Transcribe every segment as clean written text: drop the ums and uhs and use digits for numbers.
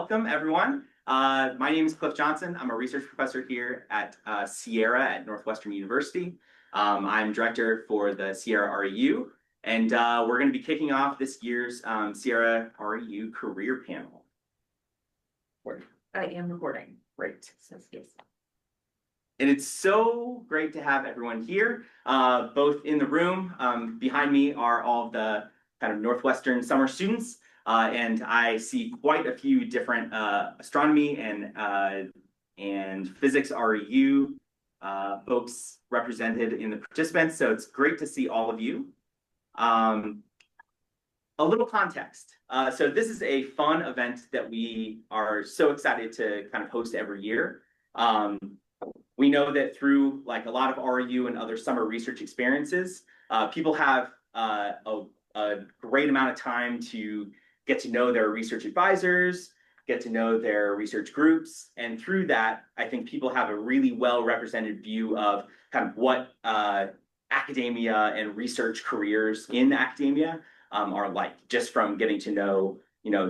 welcome everyone. My name is Cliff Johnson. I'm a research professor here at CIERA at Northwestern University. I'm director for the CIERA REU, and we're going to be kicking off this year's CIERA REU career panel. I am recording. Great. Yes. And it's so great to have everyone here, both in the room. Behind me are all of the kind of Northwestern summer students, and I see quite a few different astronomy and physics REU folks represented in the participants. So it's great to see all of you. A little context. So this is a fun event that we are so excited to kind of host every year. We know that through like a lot of REU and other summer research experiences, people have a great amount of time to get to know their research advisors, get to know their research groups. And through that, I think people have a really well-represented view of kind of what academia and research careers in academia are like, just from getting to know,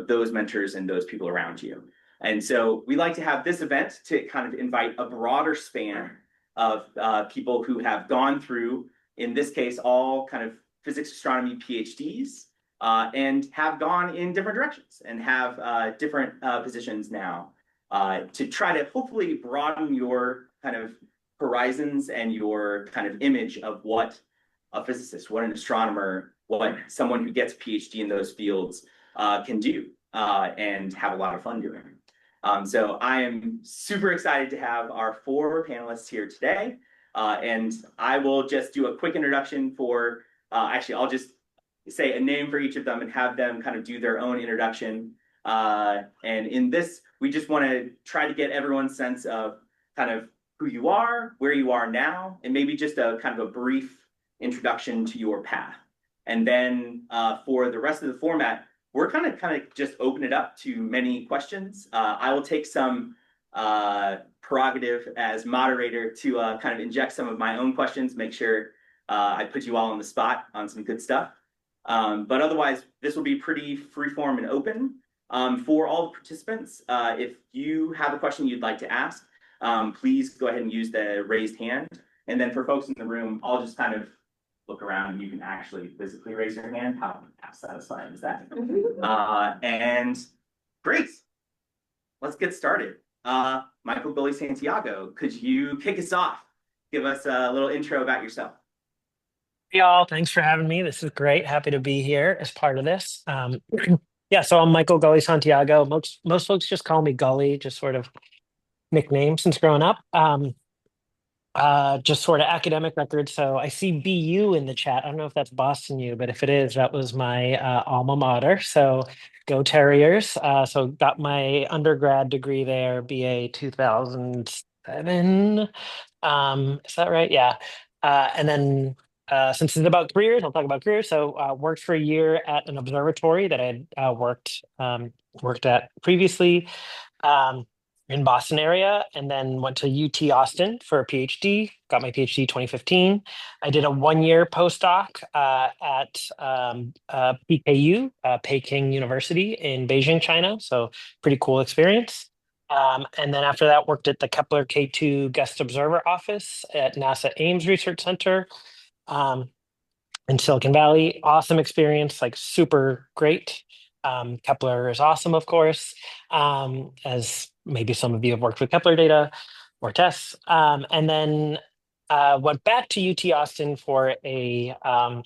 those mentors and those people around you. And so we like to have this event to kind of invite a broader span of people who have gone through, in this case, all kind of physics astronomy PhDs, and have gone in different directions and have different positions now to try to hopefully broaden your kind of horizons and your kind of image of what a physicist, what an astronomer, what someone who gets a PhD in those fields can do and have a lot of fun doing. So I am super excited to have our 4 panelists here today. And I will just do a quick introduction for, actually, I'll just say a name for each of them and have them kind of do their own introduction. And in this, we just want to try to get everyone's sense of kind of who you are, where you are now, and maybe just a kind of a brief introduction to your path. And then for the rest of the format, we're kind of just open it up to many questions. I will take some prerogative as moderator to kind of inject some of my own questions, make sure I put you all on the spot on some good stuff. But otherwise, this will be pretty freeform and open for all the participants. If you have a question you'd like to ask, please go ahead and use the raised hand. And then for folks in the room, I'll just kind of look around and you can actually physically raise your hand. How satisfying is that? And great. Let's get started. Michael Billy Santiago, could you kick us off? Give us a little intro about yourself. Hey y'all, thanks for having me. This is great. Happy to be here as part of this. Yeah, so I'm Michael Gully Santiago. Most folks just call me Gully, just sort of nickname since growing up. Just sort of academic record. So I see BU in the chat. I don't know if that's Boston U, but if it is, that was my alma mater. So go Terriers. So got my undergrad degree there, BA 2007. Is that right? Yeah. And then since it's about careers, I'll talk about careers. So worked for a year at an observatory that I had worked at previously. In Boston area, and then went to UT Austin for a PhD, got my PhD 2015. I did a 1-year postdoc at PKU, Peking University in Beijing, China. So pretty cool experience. And then after that, worked at the Kepler K2 Guest Observer Office at NASA Ames Research Center in Silicon Valley. Awesome experience, like super great. Kepler is awesome, of course, as maybe some of you have worked with Kepler data or tests. And then went back to UT Austin for a I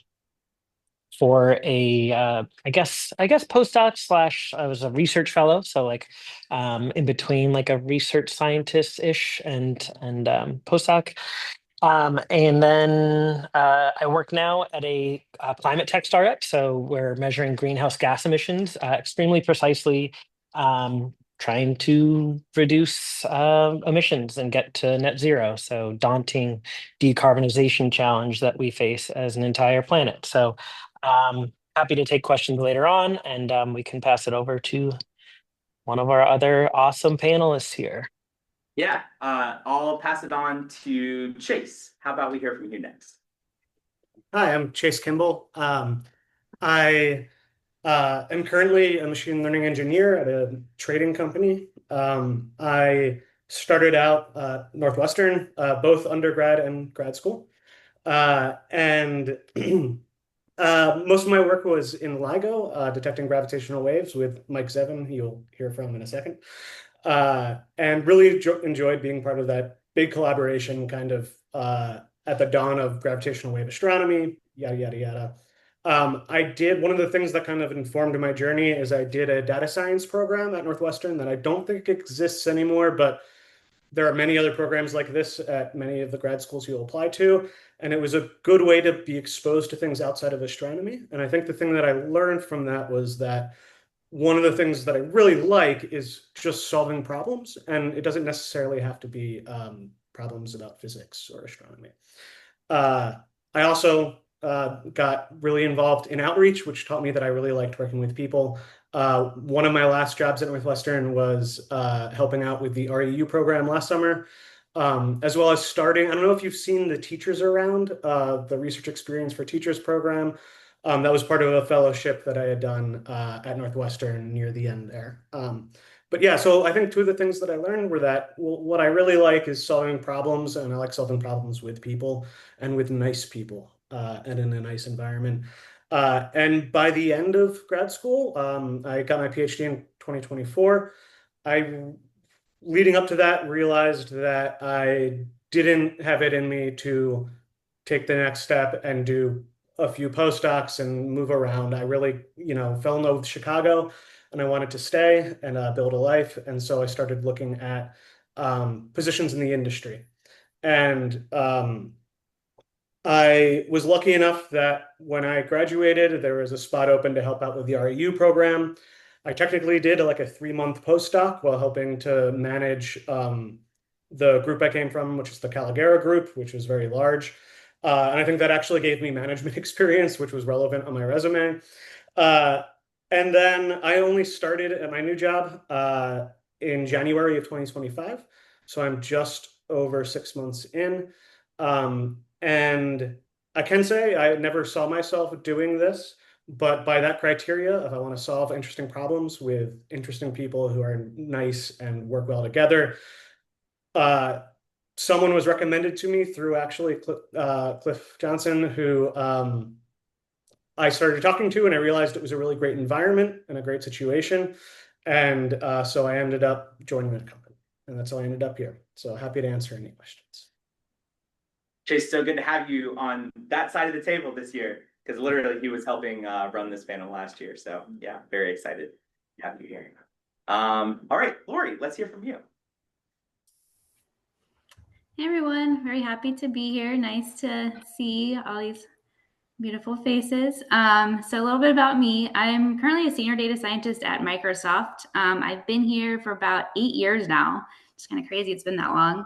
guess postdoc slash I was a research fellow, so like in between like a research scientist-ish and postdoc. And then I work now at a climate tech startup. So we're measuring greenhouse gas emissions extremely precisely, trying to reduce emissions and get to net zero. So daunting decarbonization challenge that we face as an entire planet. So happy to take questions later on, and we can pass it over to one of our other awesome panelists here. Yeah, I'll pass it on to Chase. How about we hear from you next? Hi, I'm Chase Kimball. I I'm currently a machine learning engineer at a trading company. I started out Northwestern, both undergrad and grad school. And most of my work was in LIGO, detecting gravitational waves with Mike Zevin, who you'll hear from in a second. And really enjoyed being part of that big collaboration kind of at the dawn of gravitational wave astronomy, yada, yada, yada. I did one of the things that kind of informed my journey is I did a data science program at Northwestern that I don't think exists anymore, but there are many other programs like this at many of the grad schools you'll apply to. And it was a good way to be exposed to things outside of astronomy. And I think the thing that I learned from that was that one of the things that I really like is just solving problems. And it doesn't necessarily have to be problems about physics or astronomy. Uh, I also got really involved in outreach, which taught me that I really liked working with people. One of my last jobs at Northwestern was helping out with the REU program last summer, as well as starting. I don't know if you've seen the Teachers Around, the Research Experience for Teachers program. That was part of a fellowship that I had done at Northwestern near the end there. But yeah, so I think two of the things that I learned were that what I really like is solving problems, and I like solving problems with people and with nice people and in a nice environment. And by the end of grad school, I got my PhD in 2024. I, leading up to that, realized that I didn't have it in me to take the next step and do a few postdocs and move around. I really, fell in love with Chicago and I wanted to stay and build a life. And so I started looking at positions in the industry. And I was lucky enough that when I graduated, there was a spot open to help out with the REU program. I technically did like a 3-month postdoc while helping to manage the group I came from, which is the Caligera group, which was very large. And I think that actually gave me management experience, which was relevant on my resume. Uh, and then I only started at my new job in January of 2025. So I'm just over 6 months in. And I can say I never saw myself doing this, but by that criteria, if I want to solve interesting problems with interesting people who are nice and work well together, uh, someone was recommended to me through actually Cliff Johnson, who I started talking to, and I realized it was a really great environment and a great situation. And so I ended up joining that company, and that's how I ended up here. So happy to answer any questions. Chase, so good to have you on that side of the table this year because literally he was helping run this panel last year. So yeah, very excited to have you here. All right, Lori, let's hear from you. Hey everyone, very happy to be here. Nice to see all these beautiful faces. So a little bit about me. I'm currently a senior data scientist at Microsoft. I've been here for about 8 years now. It's kind of crazy it's been that long.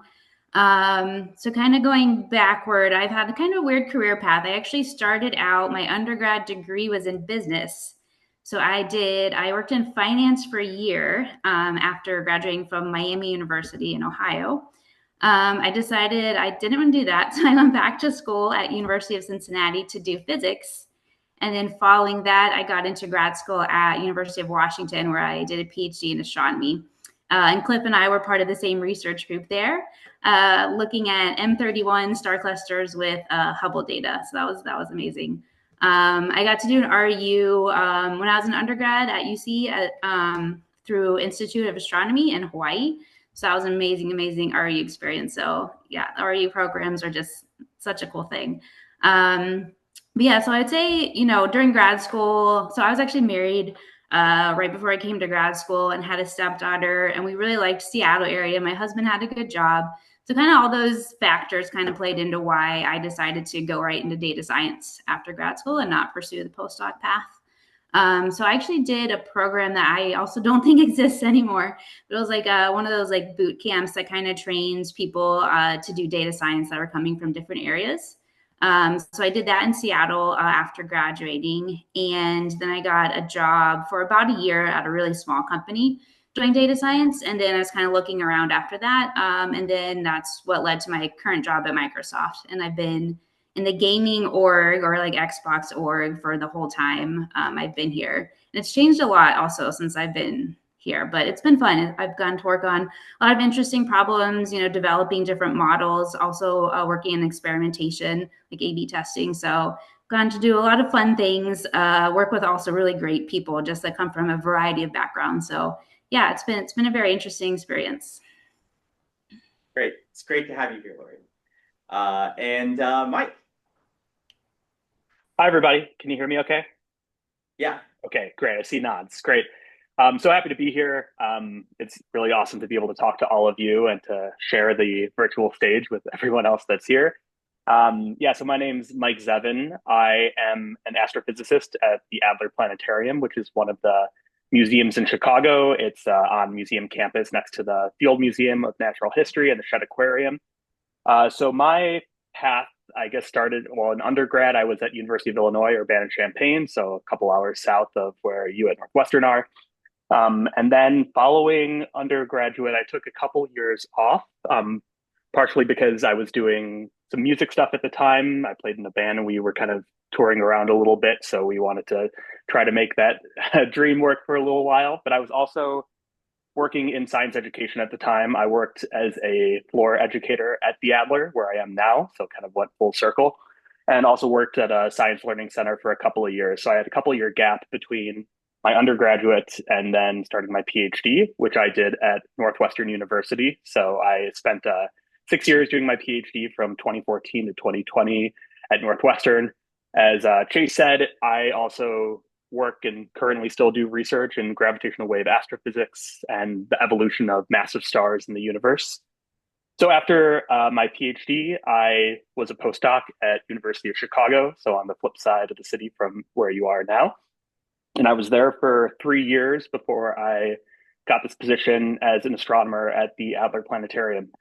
So kind of going backward, I've had a kind of weird career path. I actually started out, my undergrad degree was in business. So I worked in finance for a year after graduating from Miami University in Ohio. I decided I didn't want to do that. So I went back to school at University of Cincinnati to do physics. And then following that, I got into grad school at University of Washington, where I did a PhD in astronomy. And Cliff and I were part of the same research group there, looking at M31 star clusters with Hubble data. So that was amazing. I got to do an REU when I was an undergrad at UC through Institute of Astronomy in Hawaii. So that was an amazing REU experience. So yeah, the REU programs are just such a cool thing. But yeah, so I'd say, during grad school, so I was actually married right before I came to grad school and had a stepdaughter, and we really liked Seattle area. My husband had a good job. So kind of all those factors kind of played into why I decided to go right into data science after grad school and not pursue the postdoc path. So I actually did a program that I also don't think exists anymore. But it was like one of those like boot camps that kind of trains people to do data science that are coming from different areas. So I did that in Seattle after graduating. And then I got a job for about a year at a really small company doing data science. And then I was kind of looking around after that. And then that's what led to my current job at Microsoft. And I've been in the gaming org or like Xbox org for the whole time I've been here. it's changed a lot also since I've been here, but it's been fun. I've gotten to work on a lot of interesting problems, developing different models, also working in experimentation, like A/B testing. So gotten to do a lot of fun things, work with also really great people just that come from a variety of backgrounds. So yeah, it's been a very interesting experience. Great. It's great to have you here, Lori. And Mike. Hi, everybody. Can you hear me okay? Yeah. Okay, great. I see nods. Great. So happy to be here. It's really awesome to be able to talk to all of you and to share the virtual stage with everyone else that's here. So my name's Mike Zevin. I am an astrophysicist at the Adler Planetarium, which is one of the museums in Chicago. It's on museum campus next to the Field Museum of Natural History and the Shedd Aquarium. So my path, I guess, started, in undergrad, I was at University of Illinois, Urbana-Champaign, so a couple hours south of where you at Northwestern are. And then following undergraduate, I took a couple years off, partially because I was doing some music stuff at the time. I played in a band and we were kind of touring around a little bit. So we wanted to try to make that dream work for a little while. But I was also working in science education at the time. I worked as a floor educator at the Adler, where I am now, so kind of went full circle, and also worked at a science learning center for a couple of years. So I had a couple of year gap between my undergraduate and then starting my PhD, which I did at Northwestern University. So I spent 6 years doing my PhD from 2014 to 2020 at Northwestern. As Chase said, I also work and currently still do research in gravitational wave astrophysics and the evolution of massive stars in the universe. So after my PhD, I was a postdoc at University of Chicago, so on the flip side of the city from where you are now. And I was there for 3 years before I got this position as an astronomer at the Adler Planetarium.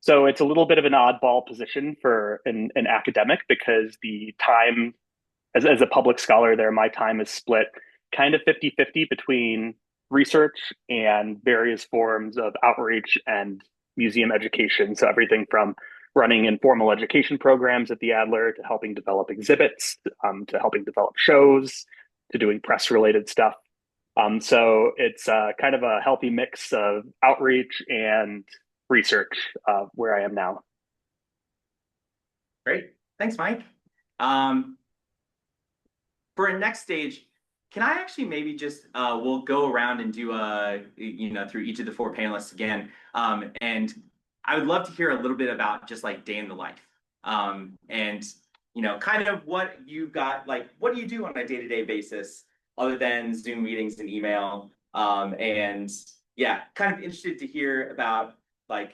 So it's a little bit of an oddball position for an academic because the time, as a public scholar there, my time is split kind of 50-50 between research and various forms of outreach and museum education. So everything from running informal education programs at the Adler to helping develop exhibits, to helping develop shows, to doing press-related stuff. So it's kind of a healthy mix of outreach and research where I am now. Great. Thanks, Mike. For a next stage, can I actually maybe just we'll go around and do through each of the 4 panelists again, and I would love to hear a little bit about just like day in the life, and kind of what you got, like what do you do on a day-to-day basis other than Zoom meetings and email, and yeah, kind of interested to hear about like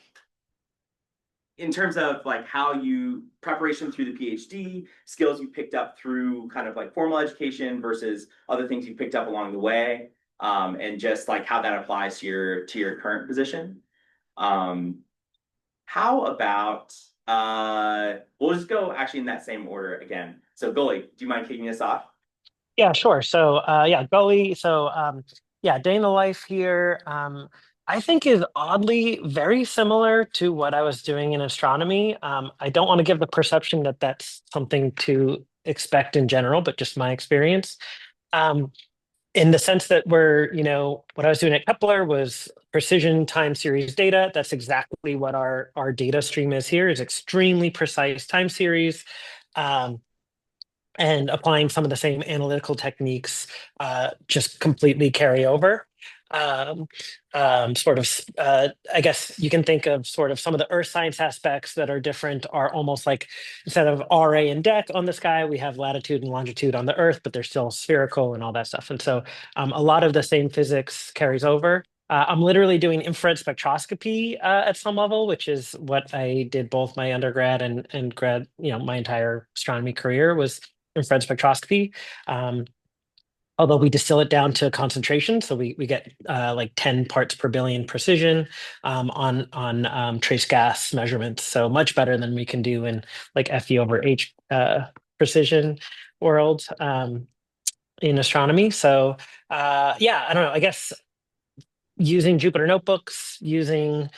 in terms of like how you preparation through the PhD, skills you picked up through kind of like formal education versus other things you picked up along the way, and just like how that applies to your current position. How about we'll just go actually in that same order again. So Goli, do you mind kicking us off? Yeah, sure. So Goli. So day in the life here. I think is oddly very similar to what I was doing in astronomy. I don't want to give the perception that that's something to expect in general, but just my experience. In the sense that what I was doing at Kepler was precision time series data. That's exactly what our data stream is here, is extremely precise time series. And applying some of the same analytical techniques just completely carry over. I guess you can think of sort of some of the earth science aspects that are different are almost like instead of RA and DEC on the sky, we have latitude and longitude on the earth, but they're still spherical and all that stuff. And so a lot of the same physics carries over. I'm literally doing infrared spectroscopy at some level, which is what I did both my undergrad and grad, my entire astronomy career was infrared spectroscopy. Although we distill it down to concentration, so we get like 10 parts per billion precision on trace gas measurements. So much better than we can do in like FE/H precision world in astronomy. So I don't know. I guess using Jupyter notebooks, using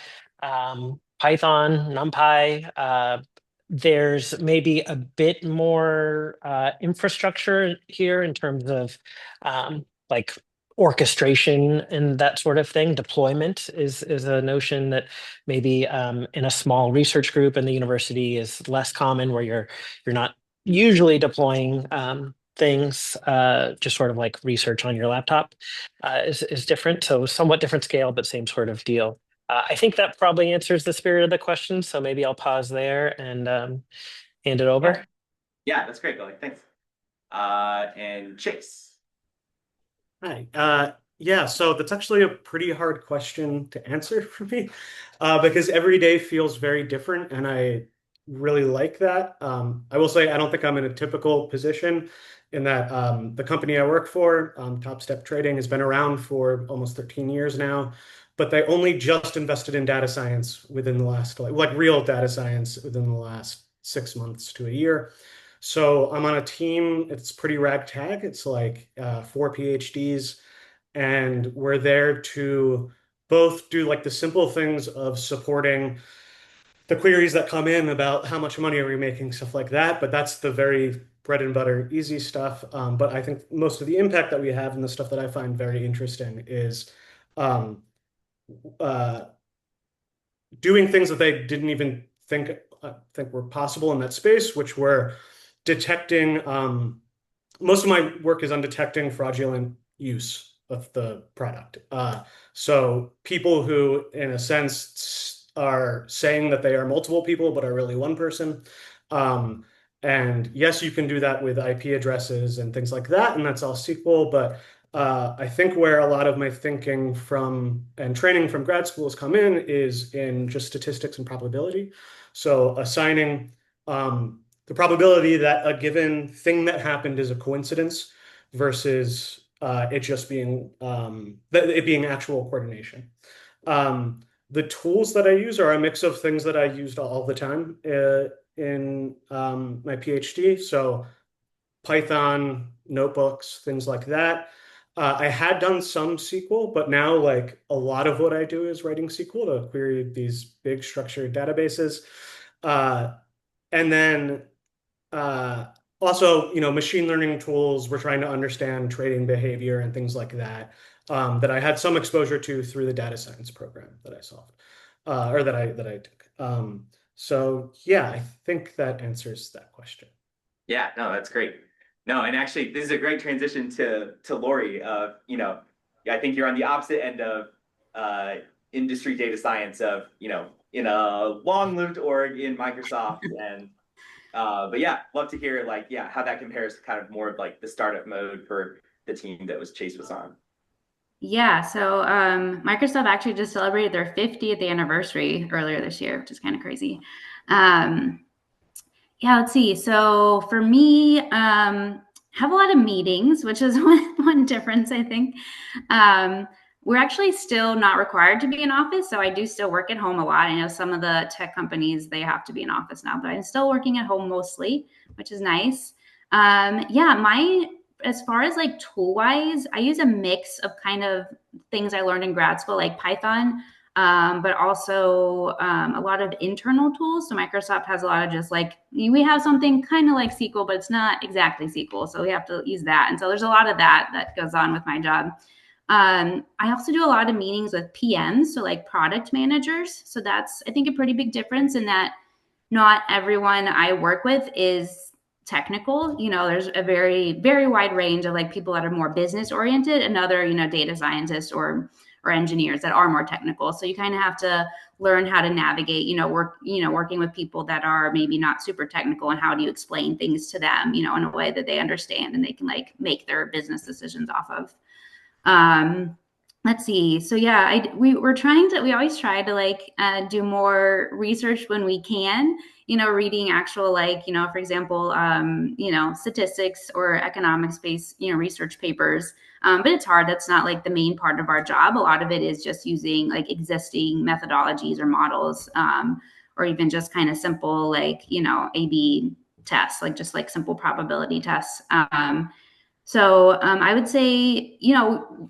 Python, NumPy. There's maybe a bit more infrastructure here in terms of like orchestration and that sort of thing. Deployment is a notion that maybe in a small research group in the university is less common, where you're not usually deploying things, just sort of like research on your laptop is different. So somewhat different scale, but same sort of deal. I think that probably answers the spirit of the question. So maybe I'll pause there and hand it over. Yeah, that's great, Billy. Thanks. And Chase. Hi. Yeah, so that's actually a pretty hard question to answer for me, because every day feels very different, and I really like that. I will say I don't think I'm in a typical position in that the company I work for, Top Step Trading, has been around for almost 13 years now, but they only just invested in data science within the last, like real data science within the last 6 months to a year. So I'm on a team, it's pretty ragtag. It's like 4 PhDs, and we're there to both do like the simple things of supporting the queries that come in about how much money are we making, stuff like that. But that's the very bread and butter, easy stuff. But I think most of the impact that we have and the stuff that I find very interesting is um, uh, doing things that they didn't even think were possible in that space, which were detecting. Most of my work is on detecting fraudulent use of the product. So people who, in a sense, are saying that they are multiple people but are really one person. And yes, you can do that with IP addresses and things like that, and that's all SQL. But I think where a lot of my thinking from and training from grad schools come in is in just statistics and probability. So assigning the probability that a given thing that happened is a coincidence versus it just being it being actual coordination. The tools that I use are a mix of things that I used all the time in my PhD. So Python, notebooks, things like that. I had done some SQL, but now like a lot of what I do is writing SQL to query these big structured databases. And then also, machine learning tools, we're trying to understand trading behavior and things like that, that I had some exposure to through the data science program that I solved, or that I took. So yeah, I think that answers that question. Yeah, no, that's great. No, and actually, this is a great transition to Lori. I think you're on the opposite end of industry data science of, in a long-lived org in Microsoft. And but yeah, love to hear how that compares to kind of more of like the startup mode for the team that Chase was on. Yeah, so Microsoft actually just celebrated their 50th anniversary earlier this year, which is kind of crazy. Yeah, let's see. So for me, have a lot of meetings, which is one difference, I think. We're actually still not required to be in office, so I do still work at home a lot. I know some of the tech companies, they have to be in office now, but I'm still working at home mostly, which is nice. Yeah, as far as like tool wise, I use a mix of kind of things I learned in grad school, like Python, but also a lot of internal tools. So Microsoft has a lot of just like, we have something kind of like SQL, but it's not exactly SQL. So we have to use that. And so there's a lot of that goes on with my job. I also do a lot of meetings with PMs, so like product managers. So that's, I think, a pretty big difference in that not everyone I work with is technical. There's a very, very wide range of like people that are more business oriented and other, data scientists or engineers that are more technical. So you kind of have to learn how to navigate, working with people that are maybe not super technical, and how do you explain things to them, in a way that they understand and they can like make their business decisions off of. Let's see. So yeah, we always try to like do more research when we can, reading actual like, for example, statistics or economics based, research papers. But it's hard. That's not like the main part of our job. A lot of it is just using like existing methodologies or models, or even just kind of simple like, A/B tests, like just like simple probability tests. So I would say,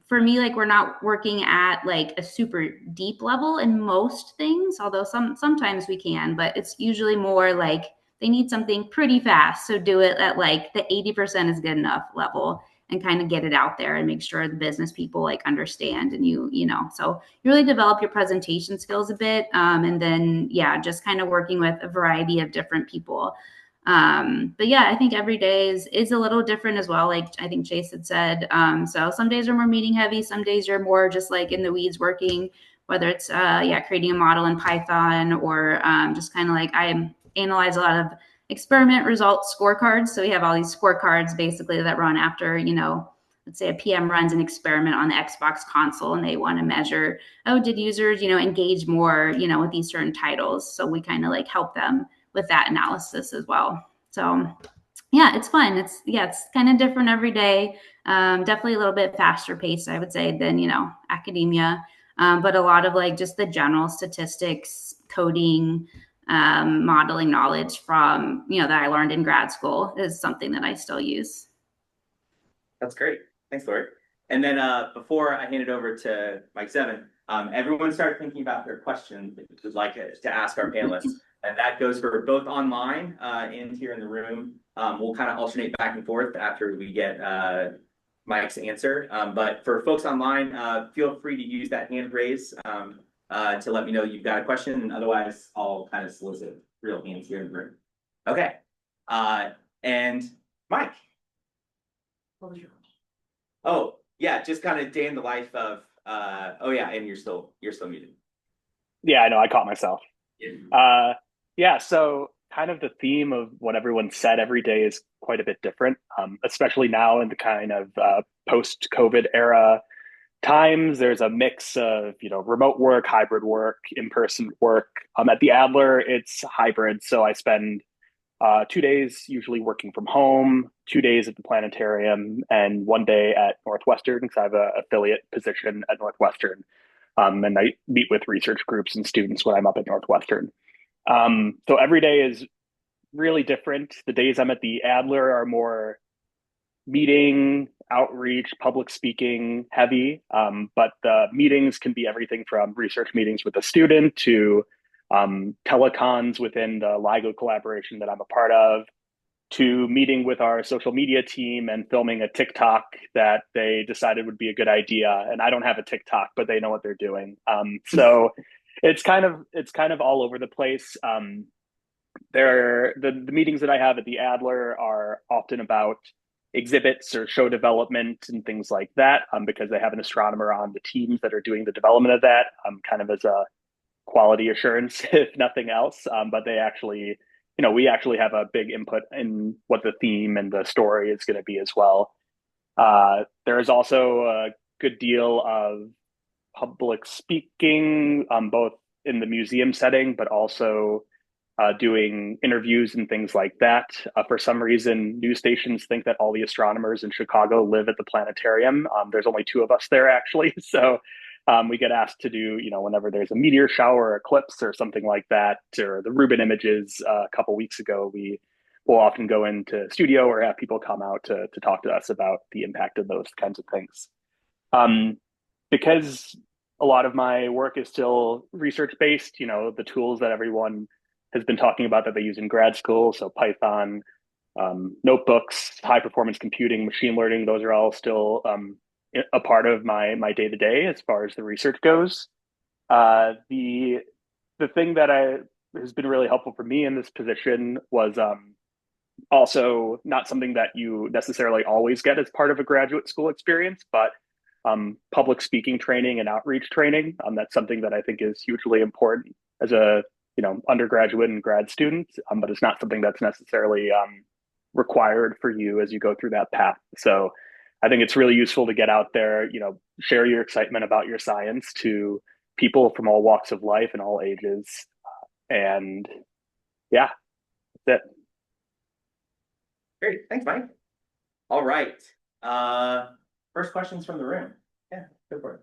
for me, like we're not working at like a super deep level in most things, although sometimes we can, but it's usually more like they need something pretty fast. So do it at like the 80% is good enough level. and kind of get it out there and make sure the business people like understand, and so you really develop your presentation skills a bit. And then, yeah, just kind of working with a variety of different people. But yeah, I think every day is a little different as well. Like I think Chase had said, so some days are more meeting heavy, some days you're more just like in the weeds working, whether it's creating a model in Python or just kind of like I analyze a lot of experiment results scorecards. So we have all these scorecards basically that run after, let's say a PM runs an experiment on the Xbox console and they want to measure, did users, engage more, with these certain titles? So we kind of like help them with that analysis as well. So yeah, it's fun. It's kind of different every day. Definitely a little bit faster paced, I would say, than, academia. But a lot of like just the general statistics, coding, modeling knowledge from, that I learned in grad school is something that I still use. That's great. Thanks, Lori. And then before I hand it over to Mike Seven, everyone start thinking about their questions that you would like to ask our panelists. And that goes for both online and here in the room. We'll kind of alternate back and forth after we get Mike's answer. But for folks online, feel free to use that hand raise to let me know you've got a question. And otherwise, I'll kind of solicit real hands here in the room. Okay. And Mike. What was your question? Oh, yeah, just kind of day in the life of, and you're still muted. Yeah, I know, I caught myself. Yeah. So kind of the theme of what everyone said every day is quite a bit different, especially now in the kind of post-COVID era times. There's a mix of, remote work, hybrid work, in-person work. At the Adler, it's hybrid. So I spend 2 days usually working from home, 2 days at the planetarium, and 1 day at Northwestern because I have an affiliate position at Northwestern. And I meet with research groups and students when I'm up at Northwestern. So every day is really different. The days I'm at the Adler are more meeting, outreach, public speaking heavy. But the meetings can be everything from research meetings with a student to telecons within the LIGO collaboration that I'm a part of, to meeting with our social media team and filming a TikTok that they decided would be a good idea. And I don't have a TikTok, but they know what they're doing. So it's kind of all over the place. The meetings that I have at the Adler are often about exhibits or show development and things like that, because they have an astronomer on the teams that are doing the development of that, kind of as a quality assurance, if nothing else. But they actually, we actually have a big input in what the theme and the story is going to be as well. There is also a good deal of public speaking, both in the museum setting, but also doing interviews and things like that. For some reason, news stations think that all the astronomers in Chicago live at the planetarium. There's only 2 of us there, actually. So we get asked to do, whenever there's a meteor shower or eclipse or something like that, or the Rubin images a couple weeks ago, we will often go into studio or have people come out to talk to us about the impact of those kinds of things. Because a lot of my work is still research-based, the tools that everyone has been talking about that they use in grad school, so Python, notebooks, high-performance computing, machine learning, those are all still a part of my day-to-day as far as the research goes. The thing that has been really helpful for me in this position was also not something that you necessarily always get as part of a graduate school experience, but public speaking training and outreach training. That's something that I think is hugely important as a undergraduate and grad student, but it's not something that's necessarily required for you as you go through that path. So I think it's really useful to get out there, share your excitement about your science to people from all walks of life and all ages. And yeah, that's it. Great. Thanks, Mike. All right. First questions from the room. Yeah, go for it.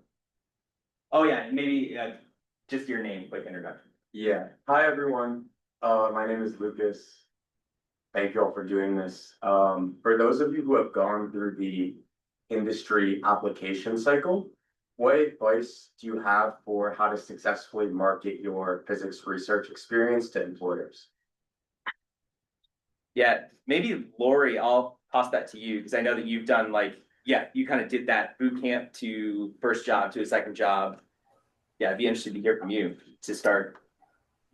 Oh, yeah, maybe just your name, quick introduction. Yeah. Hi, everyone. My name is Lucas. Thank you all for doing this. For those of you who have gone through the industry application cycle, what advice do you have for how to successfully market your physics research experience to employers? Yeah, maybe Lori, I'll toss that to you because I know that you've done like yeah, you kind of did that boot camp to first job to a second job. Yeah, I'd be interested to hear from you to start.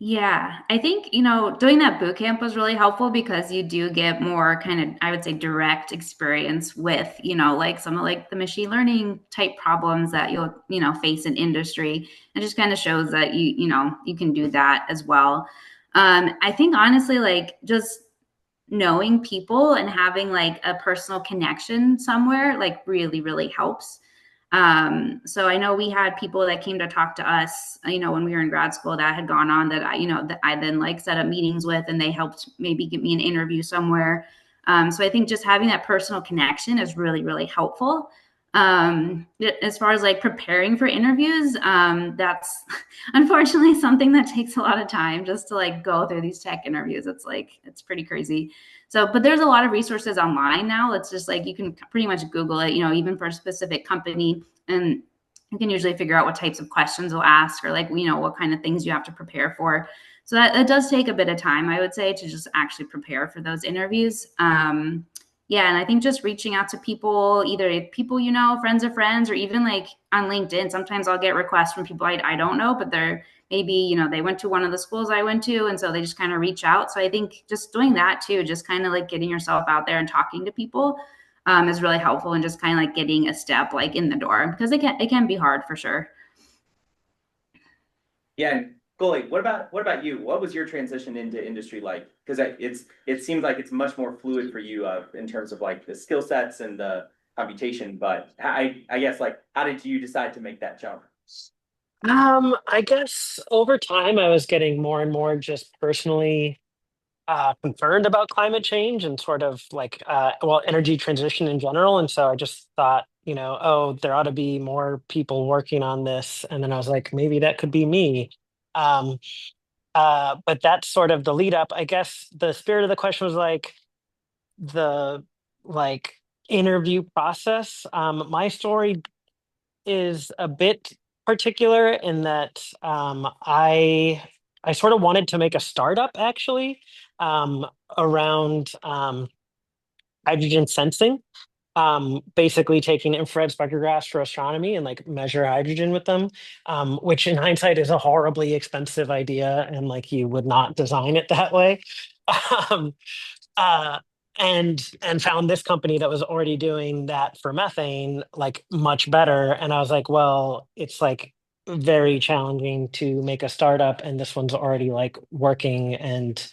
Yeah, I think, doing that boot camp was really helpful because you do get more kind of, I would say, direct experience with, like some of like the machine learning type problems that you'll, face in industry. It just kind of shows that you can do that as well. I think honestly, like just knowing people and having like a personal connection somewhere like really, really helps. So I know we had people that came to talk to us, when we were in grad school that had gone on that that I then like set up meetings with, and they helped maybe get me an interview somewhere. So I think just having that personal connection is really, really helpful. As far as like preparing for interviews, that's unfortunately something that takes a lot of time just to like go through these tech interviews. It's pretty crazy. So, but there's a lot of resources online now. It's just like you can pretty much Google it, even for a specific company, and you can usually figure out what types of questions they'll ask or like, what kind of things you have to prepare for. So that does take a bit of time, I would say, to just actually prepare for those interviews. Yeah, and I think just reaching out to people, either people friends of friends, or even like on LinkedIn. Sometimes I'll get requests from people I don't know, but they're maybe they went to one of the schools I went to, and so they just kind of reach out. So I think just doing that too, just kind of like getting yourself out there and talking to people, is really helpful, and just kind of like getting a step like in the door, because it can be hard for sure. Yeah, and Goli, what about you? What was your transition into industry like? Because it seems like it's much more fluid for you in terms of like the skill sets and the computation. But I guess like how did you decide to make that jump? I guess over time I was getting more and more just personally concerned about climate change and sort of like well, energy transition in general. And so I just thought, oh, there ought to be more people working on this. And then I was like, maybe that could be me. Um, but that's sort of the lead up. I guess the spirit of the question was like the like interview process. My story is a bit particular in that I sort of wanted to make a startup actually, around hydrogen sensing. Basically taking infrared spectrographs for astronomy and like measure hydrogen with them, which in hindsight is a horribly expensive idea, and like you would not design it that way. Um, uh, and found this company that was already doing that for methane like much better. And I was like, well, it's like very challenging to make a startup, and this one's already like working and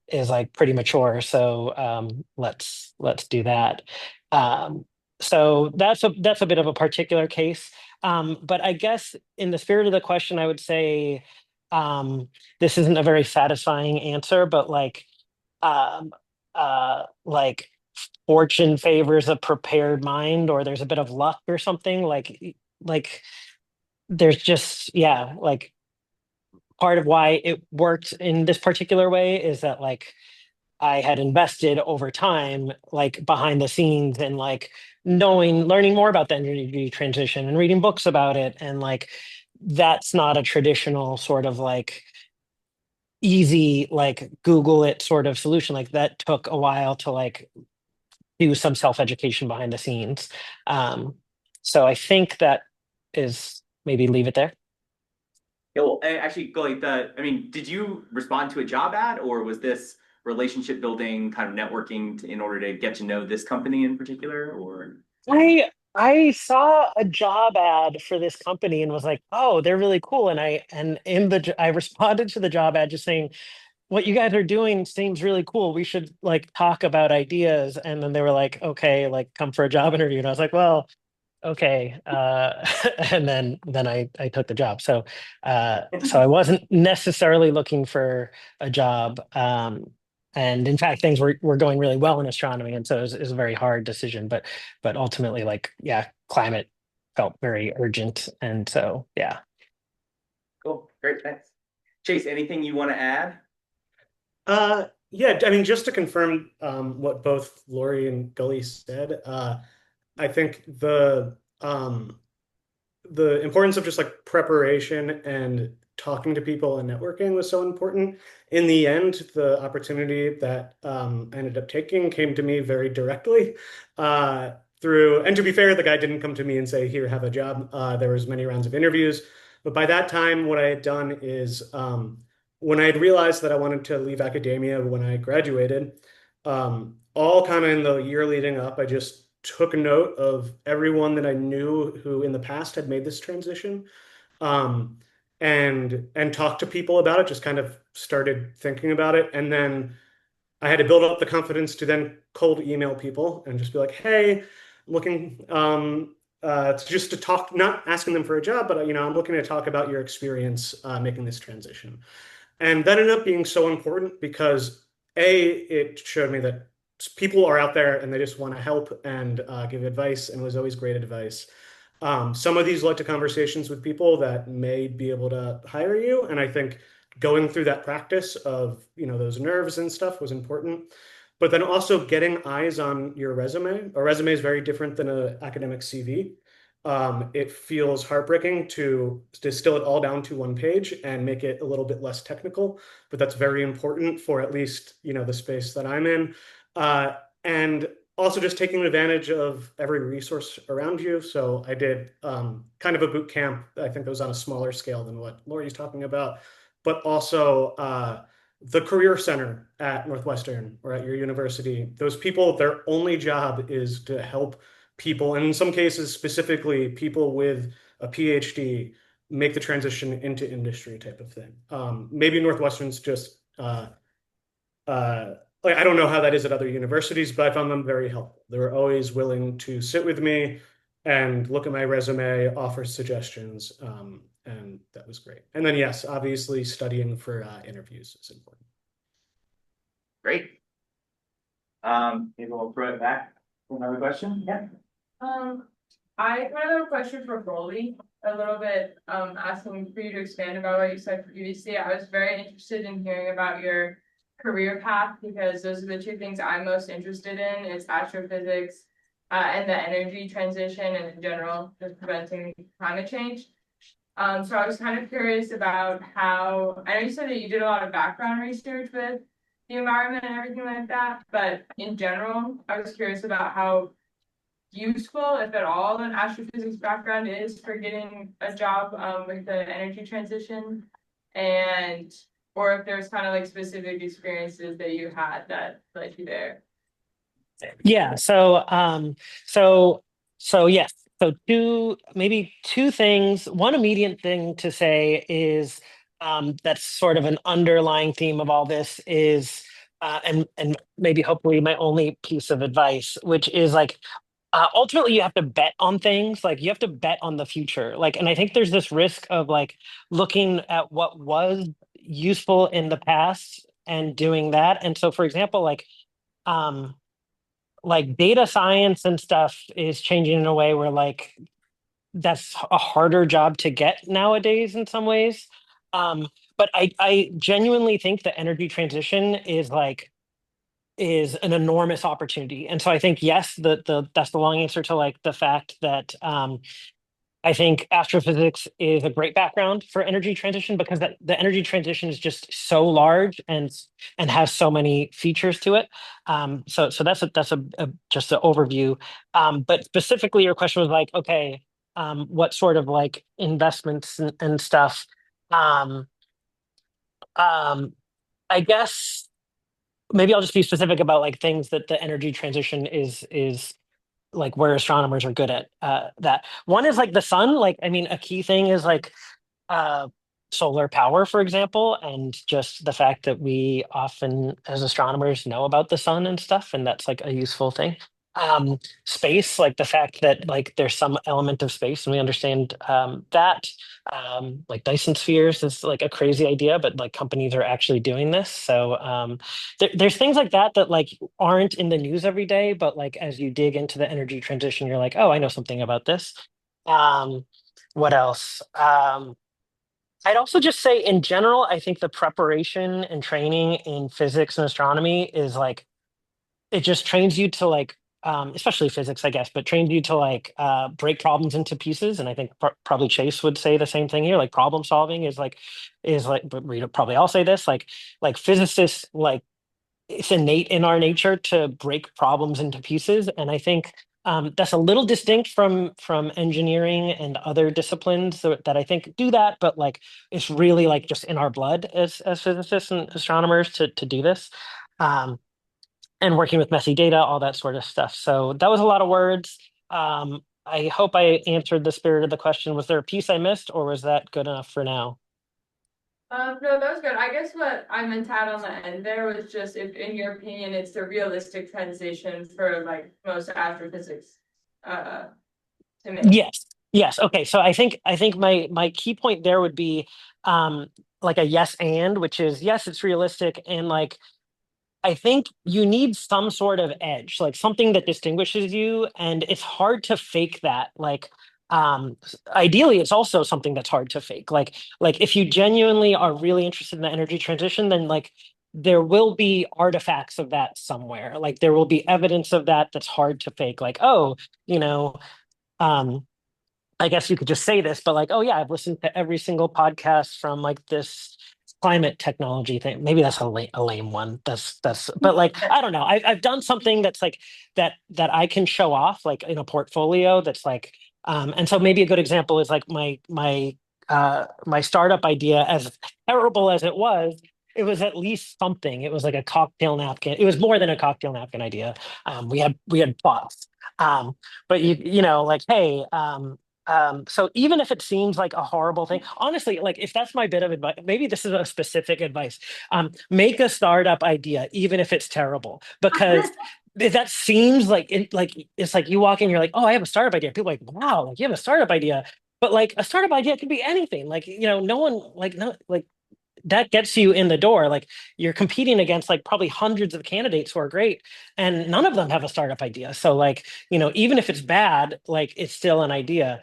is like pretty mature. So let's do that. Um, so that's a bit of a particular case. But I guess in the spirit of the question, I would say this isn't a very satisfying answer, but um, like fortune favors a prepared mind, or there's a bit of luck or something. Like there's just yeah, like part of why it worked in this particular way is that like I had invested over time, like behind the scenes, and like learning more about the energy transition and reading books about it. And like, that's not a traditional sort of like easy, like Google it sort of solution. Like that took a while to like do some self-education behind the scenes. Um, so I think that is maybe leave it there. Yeah, well, actually, Goli, I mean, did you respond to a job ad, or was this relationship building kind of networking in order to get to know this company in particular, or? I saw a job ad for this company and was like, oh, they're really cool. And I responded to the job ad just saying, what you guys are doing seems really cool. We should like talk about ideas. And then they were like, okay, like come for a job interview. And I was like, well, okay. And then I took the job. So I wasn't necessarily looking for a job. And in fact, things were going really well in astronomy. And so it was a very hard decision, but ultimately like, yeah, climate felt very urgent. And so, yeah. Cool, great, thanks. Chase, anything you want to add? Yeah, I mean, just to confirm what both Lori and Gully said, I think the importance of just like preparation and talking to people and networking was so important. In the end, the opportunity that I ended up taking came to me very directly. through, and to be fair, the guy didn't come to me and say, here, have a job. There was many rounds of interviews. But by that time, what I had done is when I had realized that I wanted to leave academia when I graduated, all kind of in the year leading up, I just took note of everyone that I knew who in the past had made this transition, um, and talked to people about it, just kind of started thinking about it. And then I had to build up the confidence to then cold email people and just be like, hey, I'm looking just to talk, not asking them for a job, but I'm looking to talk about your experience making this transition. And that ended up being so important because it showed me that people are out there and they just want to help and give advice, and it was always great advice. Some of these led to conversations with people that may be able to hire you, and I think going through that practice of those nerves and stuff was important. But then also getting eyes on your resume. A resume is very different than an academic CV. It feels heartbreaking to distill it all down to one page and make it a little bit less technical, but that's very important for at least the space that I'm in. And also just taking advantage of every resource around you. So I did kind of a boot camp. I think it was on a smaller scale than what Lori's talking about, but also the Career Center at Northwestern or at your university. Those people, their only job is to help people, and in some cases, specifically people with a PhD, make the transition into industry type of thing. Maybe Northwestern's just like, I don't know how that is at other universities, but I found them very helpful. They were always willing to sit with me and look at my resume, offer suggestions, and that was great. And then, yes, obviously studying for interviews is important. Great. Maybe we'll throw it back for another question. Yeah. I kind of have a question for Rolly, a little bit, asking for you to expand about what you said previously. I was very interested in hearing about your career path because those are the two things I'm most interested in, is astrophysics and the energy transition and in general, just preventing climate change. So I was kind of curious about how, I know you said that you did a lot of background research with the environment and everything like that, but in general, I was curious about how useful, if at all, an astrophysics background is for getting a job with the energy transition, and or if there's kind of like specific experiences that you had that led you there. Yeah. So yes. So maybe two things. One immediate thing to say is that's sort of an underlying theme of all this is and maybe hopefully my only piece of advice, which is like ultimately you have to bet on things. Like you have to bet on the future. Like, and I think there's this risk of like looking at what was useful in the past and doing that. And so, for example, like data science and stuff is changing in a way where like that's a harder job to get nowadays in some ways. But I genuinely think the energy transition is an enormous opportunity. And so I think yes, that's the long answer to like the fact that I think astrophysics is a great background for energy transition because the energy transition is just so large and has so many features to it. So that's just an overview. But specifically, your question was like, okay, what sort of like investments and stuff? I guess maybe I'll just be specific about like things that the energy transition is like where astronomers are good at that. One is like the sun. Like, I mean, a key thing is like uh, solar power, for example, and just the fact that we often, as astronomers, know about the sun and stuff, and that's like a useful thing. Space, like the fact that like there's some element of space, and we understand that. Like Dyson spheres is like a crazy idea, but like companies are actually doing this. So there's things like that that like aren't in the news every day, but like as you dig into the energy transition, you're like, oh, I know something about this. What else? I'd also just say in general, I think the preparation and training in physics and astronomy is like, it just trains you to like, especially physics, I guess, but trains you to like break problems into pieces. And I think probably Chase would say the same thing here. Like problem solving but we'd probably all say this, like physicists, like it's innate in our nature to break problems into pieces. And I think That's a little distinct from engineering and other disciplines that I think do that, but like it's really like just in our blood as physicists and astronomers to do this. Um, and working with messy data, all that sort of stuff. So that was a lot of words. I hope I answered the spirit of the question. Was there a piece I missed, or was that good enough for now? No, that was good. I guess what I meant to add on the end there was just if, in your opinion, it's the realistic transition for like most astrophysics, to make. Yes. Yes. Okay. So I think my key point there would be like a yes and, which is yes, it's realistic, and like I think you need some sort of edge, like something that distinguishes you, and it's hard to fake that. Like, ideally, it's also something that's hard to fake. Like if you genuinely are really interested in the energy transition, then like there will be artifacts of that somewhere. Like there will be evidence of that that's hard to fake. Like, oh, you know, um, I guess you could just say this, but like, oh yeah, I've listened to every single podcast from like this climate technology thing. Maybe that's a lame one. But like, I don't know. I've done something that's like that I can show off like in a portfolio that's like, and so maybe a good example is like my startup idea, as terrible as it was at least something. It was like a cocktail napkin. It was more than a cocktail napkin idea. We had plots. But you know, like, hey, so even if it seems like a horrible thing, honestly, like if that's my bit of advice, maybe this is a specific advice. Make a startup idea, even if it's terrible, because if that seems like like it's like you walk in, you're like, oh, I have a startup idea. People are like, wow, like you have a startup idea. But like a startup idea could be anything. Like, no one like no like that gets you in the door. Like you're competing against like probably hundreds of candidates who are great, and none of them have a startup idea. So like, even if it's bad, like it's still an idea.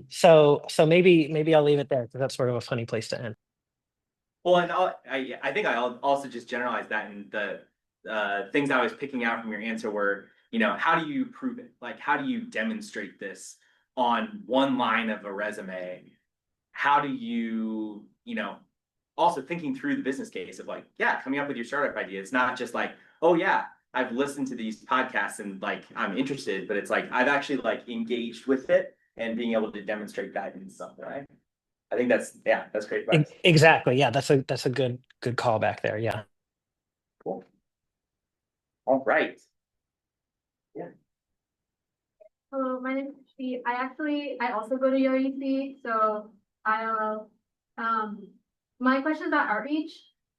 So maybe I'll leave it there because that's sort of a funny place to end. Well, and I think I'll also just generalize that, and the things I was picking out from your answer were, how do you prove it? Like, how do you demonstrate this on one line of a resume? How do you, also thinking through the business case of like, yeah, coming up with your startup idea. It's not just like, oh yeah, I've listened to these podcasts and like I'm interested, but it's like I've actually like engaged with it and being able to demonstrate that in something, right? I think that's great advice. Exactly. Yeah, that's a good callback there. Yeah. Cool. All right. Yeah. Hello, my name is Christy. I also go to UAC, so I'll my question is about outreach.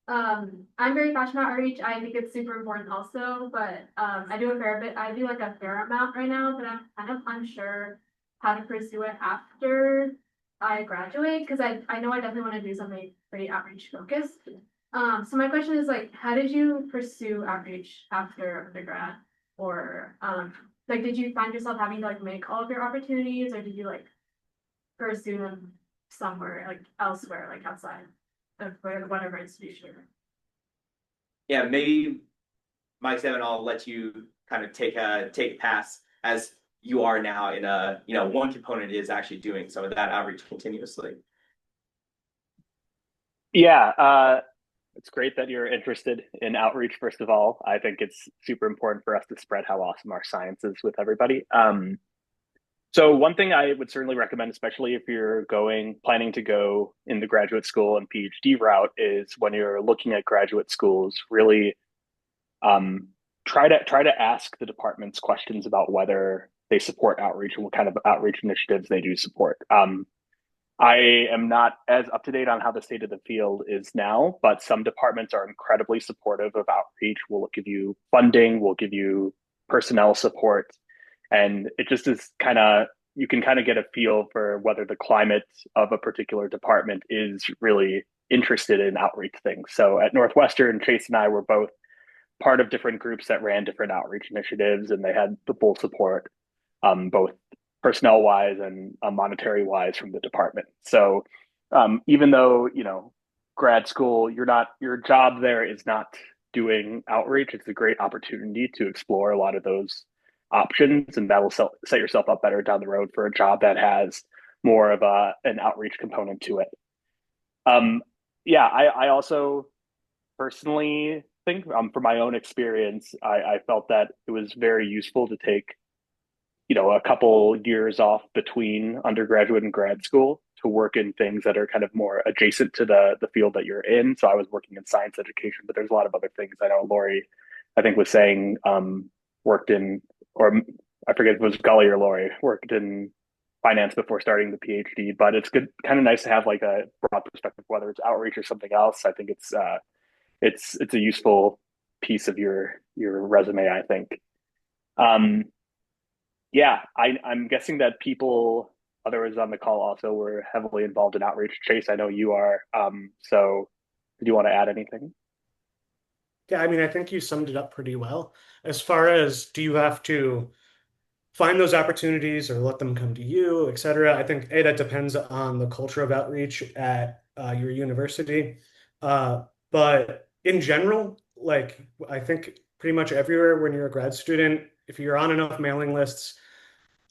I'm very passionate about outreach. I think it's super important also, but I do a fair bit. I do like a fair amount right now, but I'm kind of unsure how to pursue it after I graduate because I know I definitely want to do something pretty outreach focused. So my question is like, how did you pursue outreach after undergrad, or like, did you find yourself having to like make all of your opportunities, or did you like pursue them somewhere like elsewhere, like outside of whatever institution? Yeah, maybe Mike Seven, I'll let you kind of take a pass as you are now in a, one component is actually doing some of that outreach continuously. Yeah, it's great that you're interested in outreach, first of all. I think it's super important for us to spread how awesome our science is with everybody. So one thing I would certainly recommend, especially if you're planning to go in the graduate school and PhD route, is when you're looking at graduate schools, really try to ask the departments questions about whether they support outreach and what kind of outreach initiatives they do support. I am not as up to date on how the state of the field is now, but some departments are incredibly supportive of outreach. We'll give you funding, we'll give you personnel support, and it just is you can kind of get a feel for whether the climate of a particular department is really interested in outreach things. So at Northwestern, Chase and I were both part of different groups that ran different outreach initiatives, and they had the full support, both personnel wise and monetary wise from the department. So even though, grad school, your job there is not doing outreach, it's a great opportunity to explore a lot of those options, and that will set yourself up better down the road for a job that has more of an outreach component to it. Yeah, I also personally think, from my own experience, I felt that it was very useful to take a couple years off between undergraduate and grad school to work in things that are kind of more adjacent to the field that you're in. So I was working in science education, but there's a lot of other things. I know Lori, I think, was saying worked in, or I forget if it was Gully or Lori, worked in finance before starting the PhD. But it's good, kind of nice to have like a broad perspective, whether it's outreach or something else. I think it's a useful piece of your resume, I think. Um, yeah, I'm guessing that people, others on the call also were heavily involved in outreach. Chase, I know you are. So do you want to add anything? Yeah, I mean, I think you summed it up pretty well. As far as do you have to find those opportunities or let them come to you, et cetera, I think that depends on the culture of outreach at your university. But in general, like I think pretty much everywhere when you're a grad student, if you're on enough mailing lists,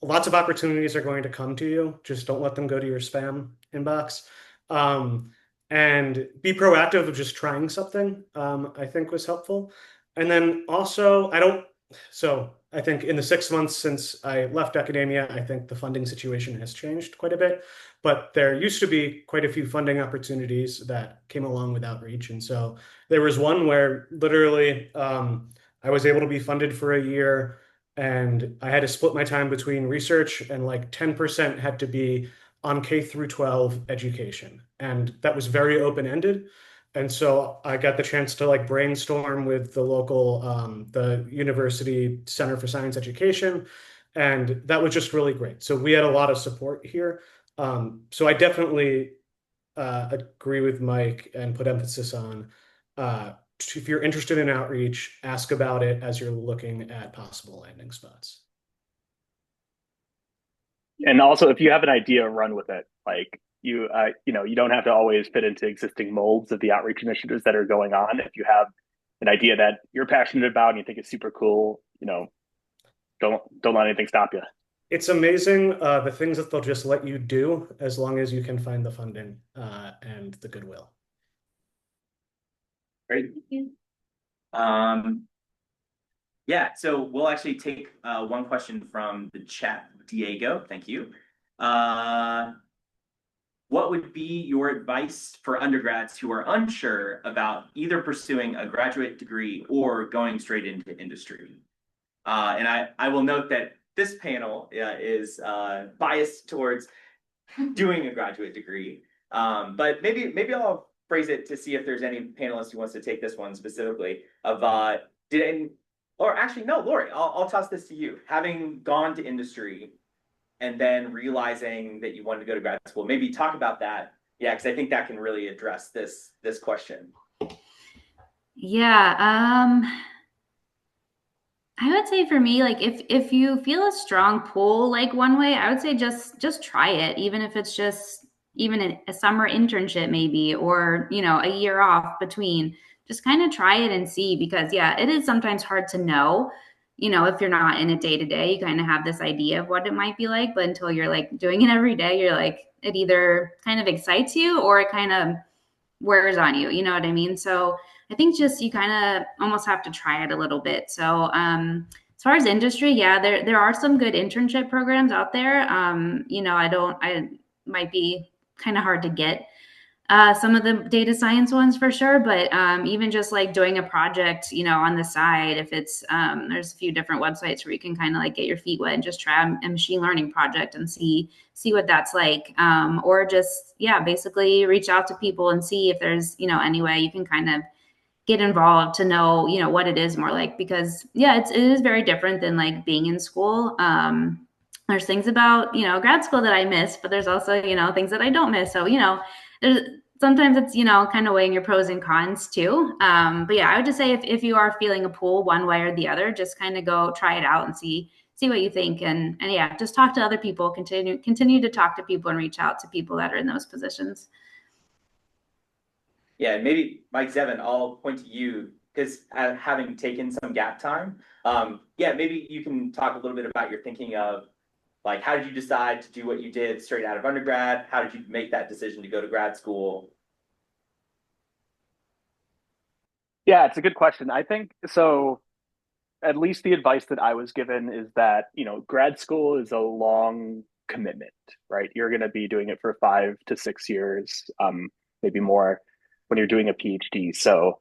lots of opportunities are going to come to you. Just don't let them go to your spam inbox. Um, and be proactive of just trying something, I think was helpful. And then also, so I think in the 6 months since I left academia, I think the funding situation has changed quite a bit. But there used to be quite a few funding opportunities that came along with outreach. And so there was one where literally I was able to be funded for a year and I had to split my time between research and like 10% had to be on K through 12 education. And that was very open-ended. And so I got the chance to like brainstorm with the local, the University Center for Science Education. And that was just really great. So we had a lot of support here. So I definitely agree with Mike and put emphasis on if you're interested in outreach, ask about it as you're looking at possible landing spots. And also, if you have an idea, run with it. Like you don't have to always fit into existing molds of the outreach initiatives that are going on. If you have an idea that you're passionate about and you think it's super cool, don't let anything stop you. It's amazing the things that they'll just let you do as long as you can find the funding and the goodwill. Great. Yeah, so we'll actually take one question from the chat. Diego, thank you. What would be your advice for undergrads who are unsure about either pursuing a graduate degree or going straight into industry? And I will note that this panel is biased towards doing a graduate degree. But maybe I'll phrase it to see if there's any panelist who wants to take this one specifically of or actually no, Lori, I'll toss this to you. Having gone to industry and then realizing that you wanted to go to grad school, maybe talk about that. Yeah, because I think that can really address this question. Yeah, I would say for me, like if you feel a strong pull like one way, I would say just try it, even if it's just even a summer internship maybe, or a year off between. Just kind of try it and see, because yeah, it is sometimes hard to know. If you're not in it day to day, you kind of have this idea of what it might be like, but until you're like doing it every day, you're like, it either kind of excites you or it kind of wears on you. You know what I mean? So I think just you kind of almost have to try it a little bit. So as far as industry, yeah, there are some good internship programs out there. I might be kind of hard to get some of the data science ones for sure, but even just like doing a project, on the side, if it's there's a few different websites where you can kind of like get your feet wet and just try a machine learning project and see what that's like, or just basically reach out to people and see if there's any way you can kind of get involved to know what it is more like, because it is very different than like being in school. There's things about grad school that I miss, but there's also things that I don't miss. So there's sometimes it's kind of weighing your pros and cons too. But yeah, I would just say if you are feeling a pull one way or the other, just kind of go try it out and see what you think, and yeah, just talk to other people. Continue to talk to people and reach out to people that are in those positions. Yeah, and maybe Mike Zevin, I'll point to you because having taken some gap time, maybe you can talk a little bit about your thinking of like, how did you decide to do what you did straight out of undergrad? How did you make that decision to go to grad school? Yeah, it's a good question. I think so. at least the advice that I was given is that, grad school is a long commitment, right? You're going to be doing it for 5 to 6 years, maybe more when you're doing a PhD. So,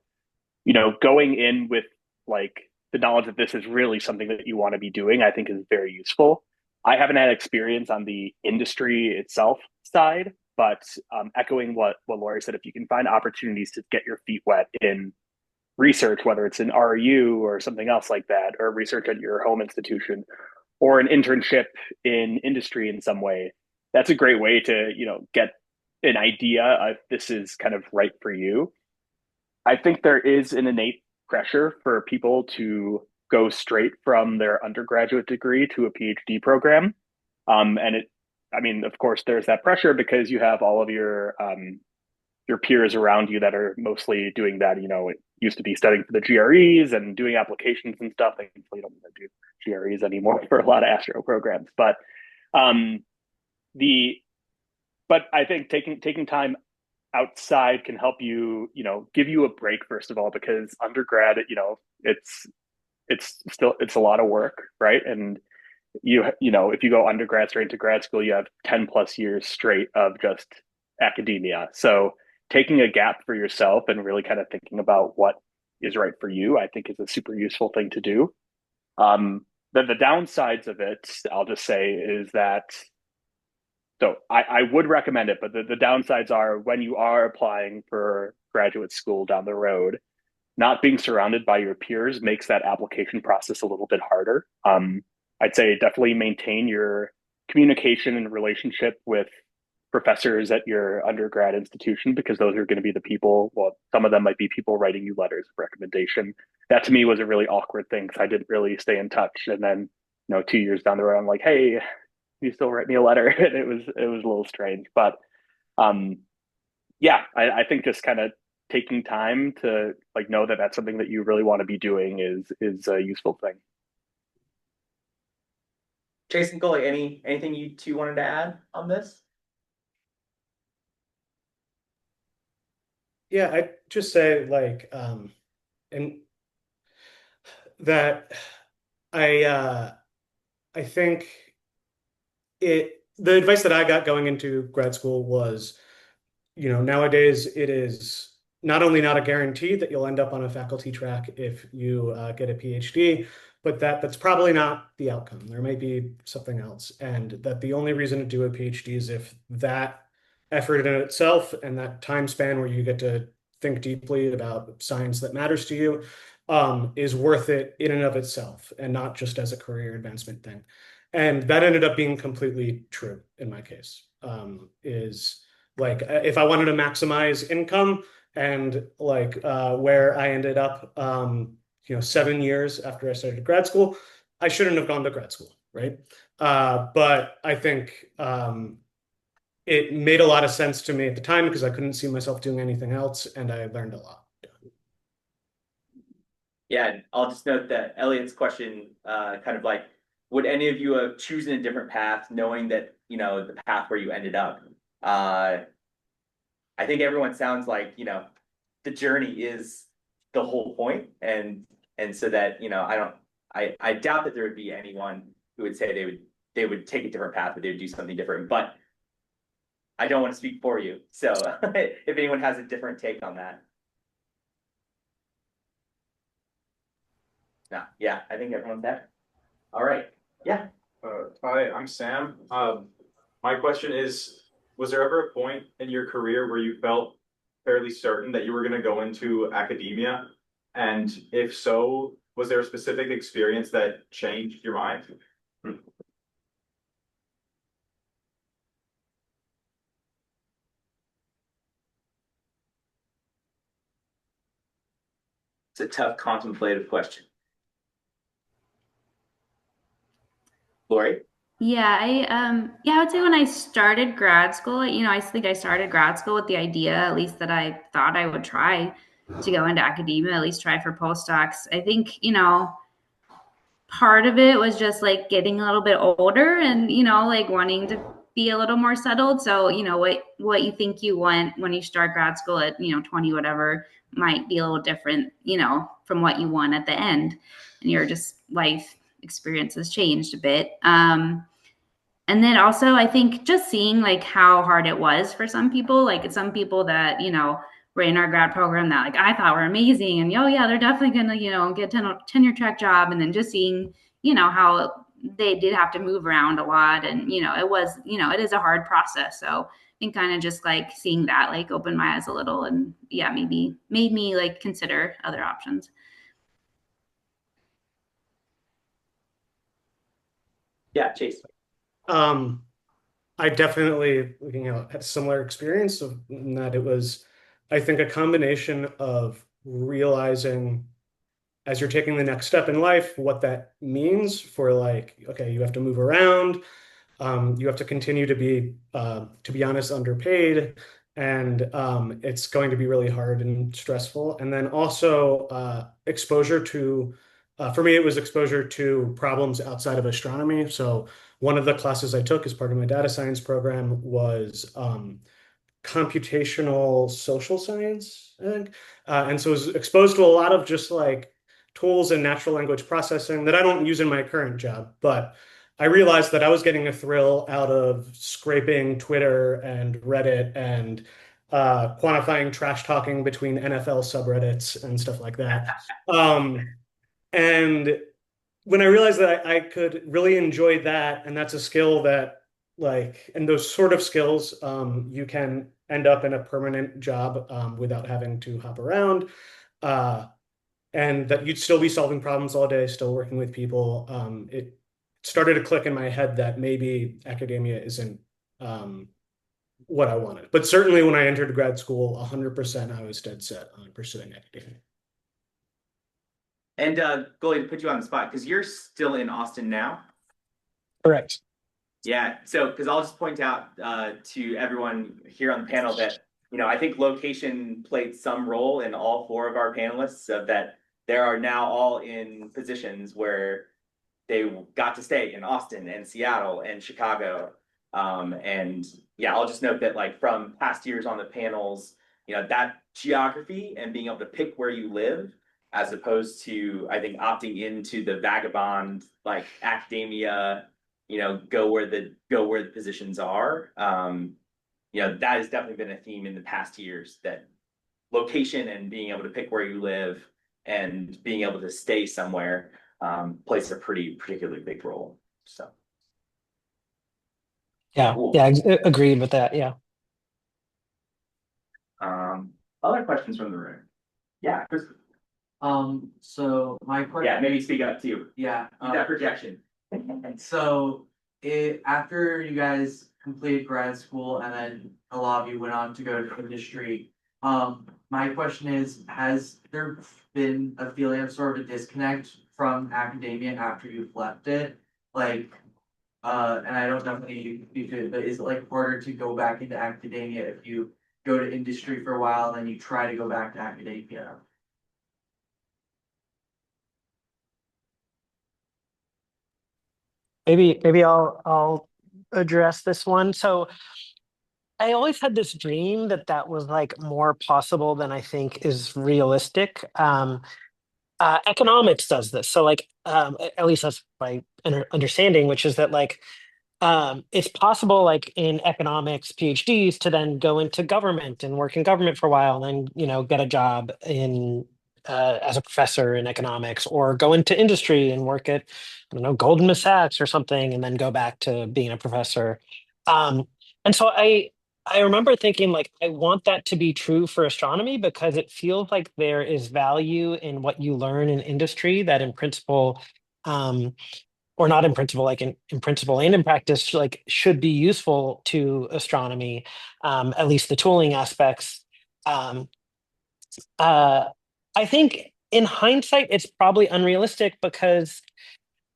going in with like the knowledge that this is really something that you want to be doing, I think is very useful. I haven't had experience on the industry itself side, but echoing what Lori said, if you can find opportunities to get your feet wet in research, whether it's an REU or something else like that, or research at your home institution, or an internship in industry in some way, that's a great way to, get an idea if this is kind of right for you. I think there is an innate pressure for people to go straight from their undergraduate degree to a PhD program. And of course, there's that pressure because you have all of your peers around you that are mostly doing that. It used to be studying for the GREs and doing applications and stuff. I thankfully don't want to do GREs anymore for a lot of astro programs. But um, but I think taking time outside can help you, give you a break, first of all, because undergrad, it's a lot of work, right? And if you go undergrad straight into grad school, you have 10 plus years straight of just academia. So taking a gap for yourself and really kind of thinking about what is right for you, I think is a super useful thing to do. The downsides of it, I'll just say, is that so I would recommend it, but the downsides are when you are applying for graduate school down the road, not being surrounded by your peers makes that application process a little bit harder. I'd say definitely maintain your communication and relationship with professors at your undergrad institution, because those are going to be the people, well, some of them might be people writing you letters of recommendation. That to me was a really awkward thing because I didn't really stay in touch. And then, 2 years down the road, I'm like, hey, you still write me a letter? And it was a little strange. But yeah, I think just kind of taking time to like know that that's something that you really want to be doing is a useful thing. Jason, Gully, anything you two wanted to add on this? Yeah, I'd just say and that I think the advice that I got going into grad school was, nowadays it is not only not a guarantee that you'll end up on a faculty track if you get a PhD, but that's probably not the outcome. There might be something else, and that the only reason to do a PhD is if that effort in itself and that time span where you get to think deeply about science that matters to you is worth it in and of itself, and not just as a career advancement thing. And that ended up being completely true in my case. Is like if I wanted to maximize income and where I ended up, 7 years after I started grad school, I shouldn't have gone to grad school, right? But I think it made a lot of sense to me at the time because I couldn't see myself doing anything else, and I learned a lot. Yeah, I'll just note that Elliot's question, kind of like, would any of you have chosen a different path knowing that, the path where you ended up? I think everyone sounds like, the journey is the whole point. And so that, I doubt that there would be anyone who would say they would take a different path, but they would do something different. But I don't want to speak for you. So if anyone has a different take on that. No, yeah, I think everyone's there. All right. Yeah. Hi, I'm Sam. My question is, was there ever a point in your career where you felt fairly certain that you were going to go into academia? And if so, was there a specific experience that changed your mind? It's a tough contemplative question. Lori? Yeah, I would say when I started grad school, I think I started grad school with the idea, at least that I thought I would try to go into academia, at least try for postdocs. I think, part of it was just like getting a little bit older and, like wanting to be a little more settled. So, what you think you want when you start grad school at, 20, whatever, might be a little different, from what you want at the end. And your just life experience has changed a bit. And then also, I think just seeing like how hard it was for some people, like some people that, were in our grad program that like I thought were amazing and, oh yeah, they're definitely going to, get a tenure track job. And then just seeing, how they did have to move around a lot. And, it was, it is a hard process. So I think kind of just like seeing that like opened my eyes a little and yeah, maybe made me like consider other options. Yeah, Chase. I definitely, had a similar experience of in that it was, I think, a combination of realizing as you're taking the next step in life, what that means for like, okay, you have to move around, you have to continue to be honest, underpaid, and it's going to be really hard and stressful. And then also exposure to, for me, it was exposure to problems outside of astronomy. So one of the classes I took as part of my data science program was computational social science, I think. And so I was exposed to a lot of just like tools and natural language processing that I don't use in my current job, but I realized that I was getting a thrill out of scraping Twitter and Reddit and quantifying trash talking between NFL subreddits and stuff like that. And when I realized that I could really enjoy that, and that's a skill that, like, and those sort of skills, you can end up in a permanent job without having to hop around. And that you'd still be solving problems all day, still working with people. It started to click in my head that maybe academia isn't what I wanted. But certainly when I entered grad school, 100% I was dead set on pursuing academia. And Goalie, to put you on the spot, because you're still in Austin now. Correct. Yeah, so because I'll just point out to everyone here on the panel that, I think location played some role in all four of our panelists, so that there are now all in positions where they got to stay in Austin and Seattle and Chicago. And yeah, I'll just note that like from past years on the panels, that geography and being able to pick where you live, as opposed to, I think, opting into the vagabond, like academia, go where the positions are. That has definitely been a theme in the past years, that location and being able to pick where you live and being able to stay somewhere plays a particularly big role. So. Yeah, Cool. yeah, agreed with that. Yeah. Other questions from the room? Yeah, Chris. So my question. Yeah, maybe speak up too. Yeah. That projection. So after you guys completed grad school and then a lot of you went on to go to industry, my question is, has there been a feeling of sort of a disconnect from academia after you've left it? Like, and I don't know if you could, but is it like harder to go back into academia if you go to industry for a while and then you try to go back to academia? Maybe I'll address this one. So I always had this dream that was like more possible than I think is realistic. Economics does this. So like at least that's my understanding, which is that like it's possible like in economics PhDs to then go into government and work in government for a while and then get a job in as a professor in economics, or go into industry and work at, I don't know, Goldman Sachs or something, and then go back to being a professor. And so I remember thinking like I want that to be true for astronomy, because it feels like there is value in what you learn in industry that in principle, or not in principle, like in principle and in practice, like should be useful to astronomy, at least the tooling aspects. I think in hindsight, it's probably unrealistic because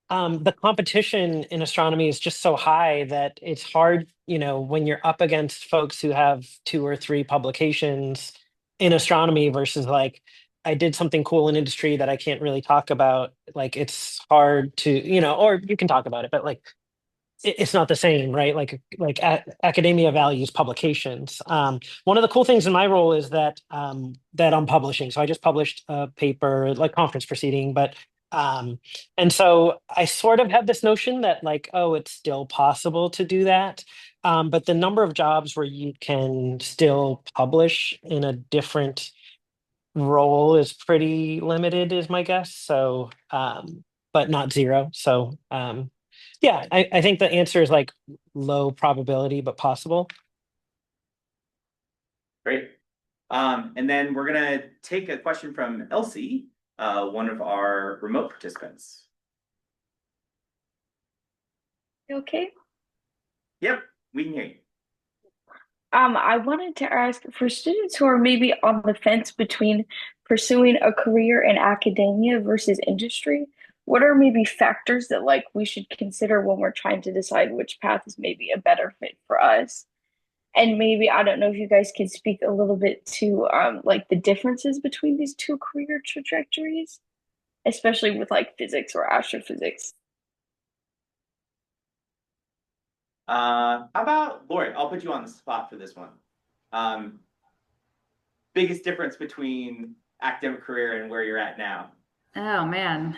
the competition in astronomy is just so high that it's hard, when you're up against folks who have 2 or 3 publications in astronomy versus like, I did something cool in industry that I can't really talk about. Like, it's hard to, or you can talk about it, but like, it's not the same, right? Academia values publications. One of the cool things in my role is that that I'm publishing. So I just published a paper, like conference proceeding, but and so I sort of have this notion that like, oh, it's still possible to do that. But the number of jobs where you can still publish in a different role is pretty limited, is my guess. So, but not zero. So, yeah, I think the answer is like low probability, but possible. Great. And then we're gonna take a question from Elsie, one of our remote participants. Okay. Yep, we can hear you. I wanted to ask for students who are maybe on the fence between pursuing a career in academia versus industry, what are maybe factors that like we should consider when we're trying to decide which path is maybe a better fit for us? And maybe I don't know if you guys could speak a little bit to like the differences between these two career trajectories, especially with like physics or astrophysics. How about Lori? I'll put you on the spot for this one. Biggest difference between academic career and where you're at now? Oh man,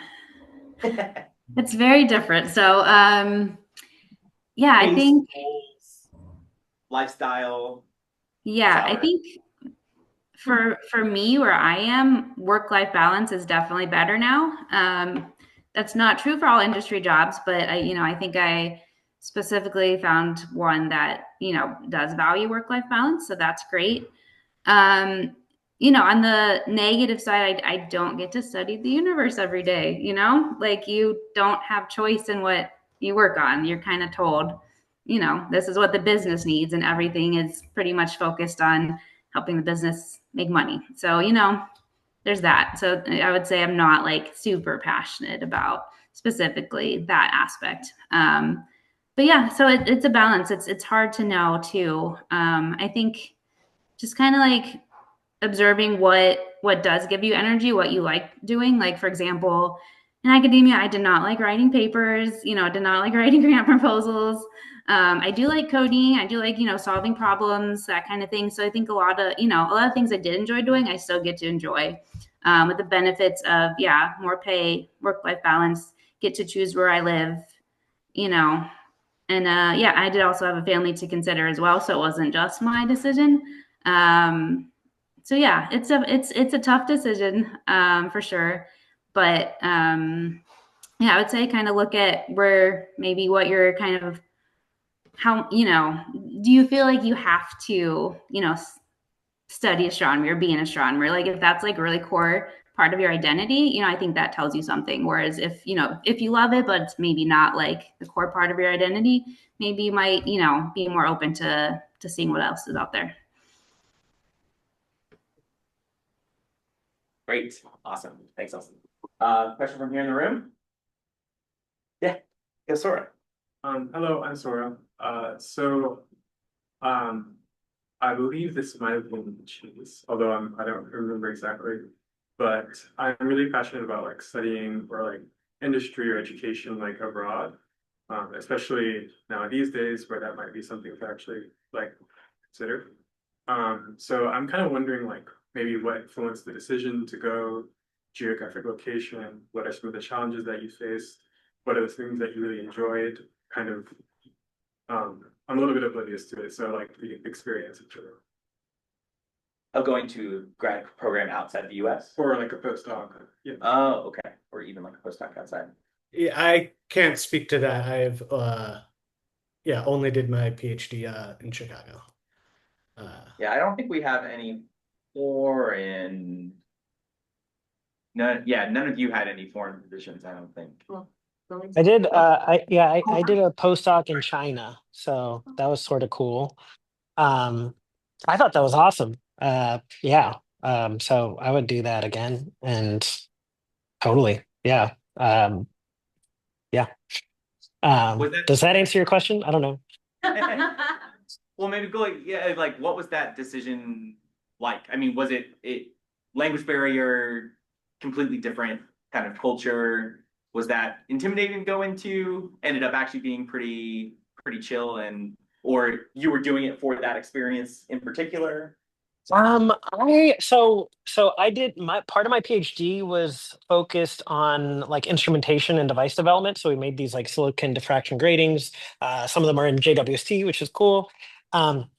it's very different. So, yeah, I think lifestyle. Yeah, I think for me, where I am, work-life balance is definitely better now. That's not true for all industry jobs, but I think I specifically found one that, does value work-life balance. So that's great. On the negative side, I don't get to study the universe every day, like you don't have choice in what you work on. You're kind of told, this is what the business needs, and everything is pretty much focused on helping the business make money. So, there's that. So I would say I'm not like super passionate about specifically that aspect. But yeah, so it's a balance. It's hard to know too. I think just kind of like observing what does give you energy, what you like doing. Like, for example, in academia, I did not like writing papers, did not like writing grant proposals. I do like coding. I do like, solving problems, that kind of thing. So I think a lot of things I did enjoy doing, I still get to enjoy, with the benefits of, more pay, work-life balance, get to choose where I live, and I did also have a family to consider as well. So it wasn't just my decision. So yeah, it's a tough decision, for sure. But I would say kind of look at where maybe what you're kind of, how, do you feel like you have to, study astronomy or be an astronomer? Like if that's like a really core part of your identity, I think that tells you something. Whereas if you love it, but it's maybe not like the core part of your identity, maybe you might, be more open to seeing what else is out there. Great. Awesome. Thanks, Elsie. Question from here in the room? Yeah. Sora. Hello, I'm Sora. I believe this might have been cheese, although I don't remember exactly. But I'm really passionate about like studying or like industry or education like abroad, especially now these days where that might be something to actually like consider. So I'm kind of wondering like maybe what influenced the decision to go, geographic location, what are some of the challenges that you faced, what are the things that you really enjoyed, kind of, I'm a little bit oblivious to it, so like the experience in general. Of going to grad program outside the US? Or like a postdoc, yeah. Oh, okay. Or even like a postdoc outside. Yeah, I can't speak to that. I've only did my PhD in Chicago. Yeah, I don't think we have any foreign. None of you had any foreign positions, I don't think. I did. I did a postdoc in China, so that was sort of cool. I thought that was awesome. So I would do that again, and totally, yeah. Yeah. Does that answer your question? I don't know. Well, maybe go like what was that decision like? I mean, was it language barrier, completely different kind of culture? was that intimidating to go into? Ended up actually being pretty chill, and or you were doing it for that experience in particular? I did my part of my PhD was focused on like instrumentation and device development. So we made these like silicon diffraction gratings. Some of them are in JWST, which is cool. Um,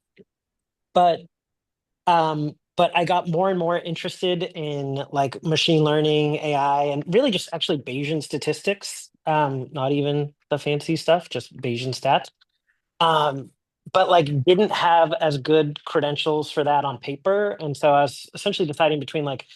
but but I got more and more interested in like machine learning, AI, and really just actually Bayesian statistics. Not even the fancy stuff, just Bayesian stats. Um, but like didn't have as good credentials for that on paper. And so I was essentially deciding between like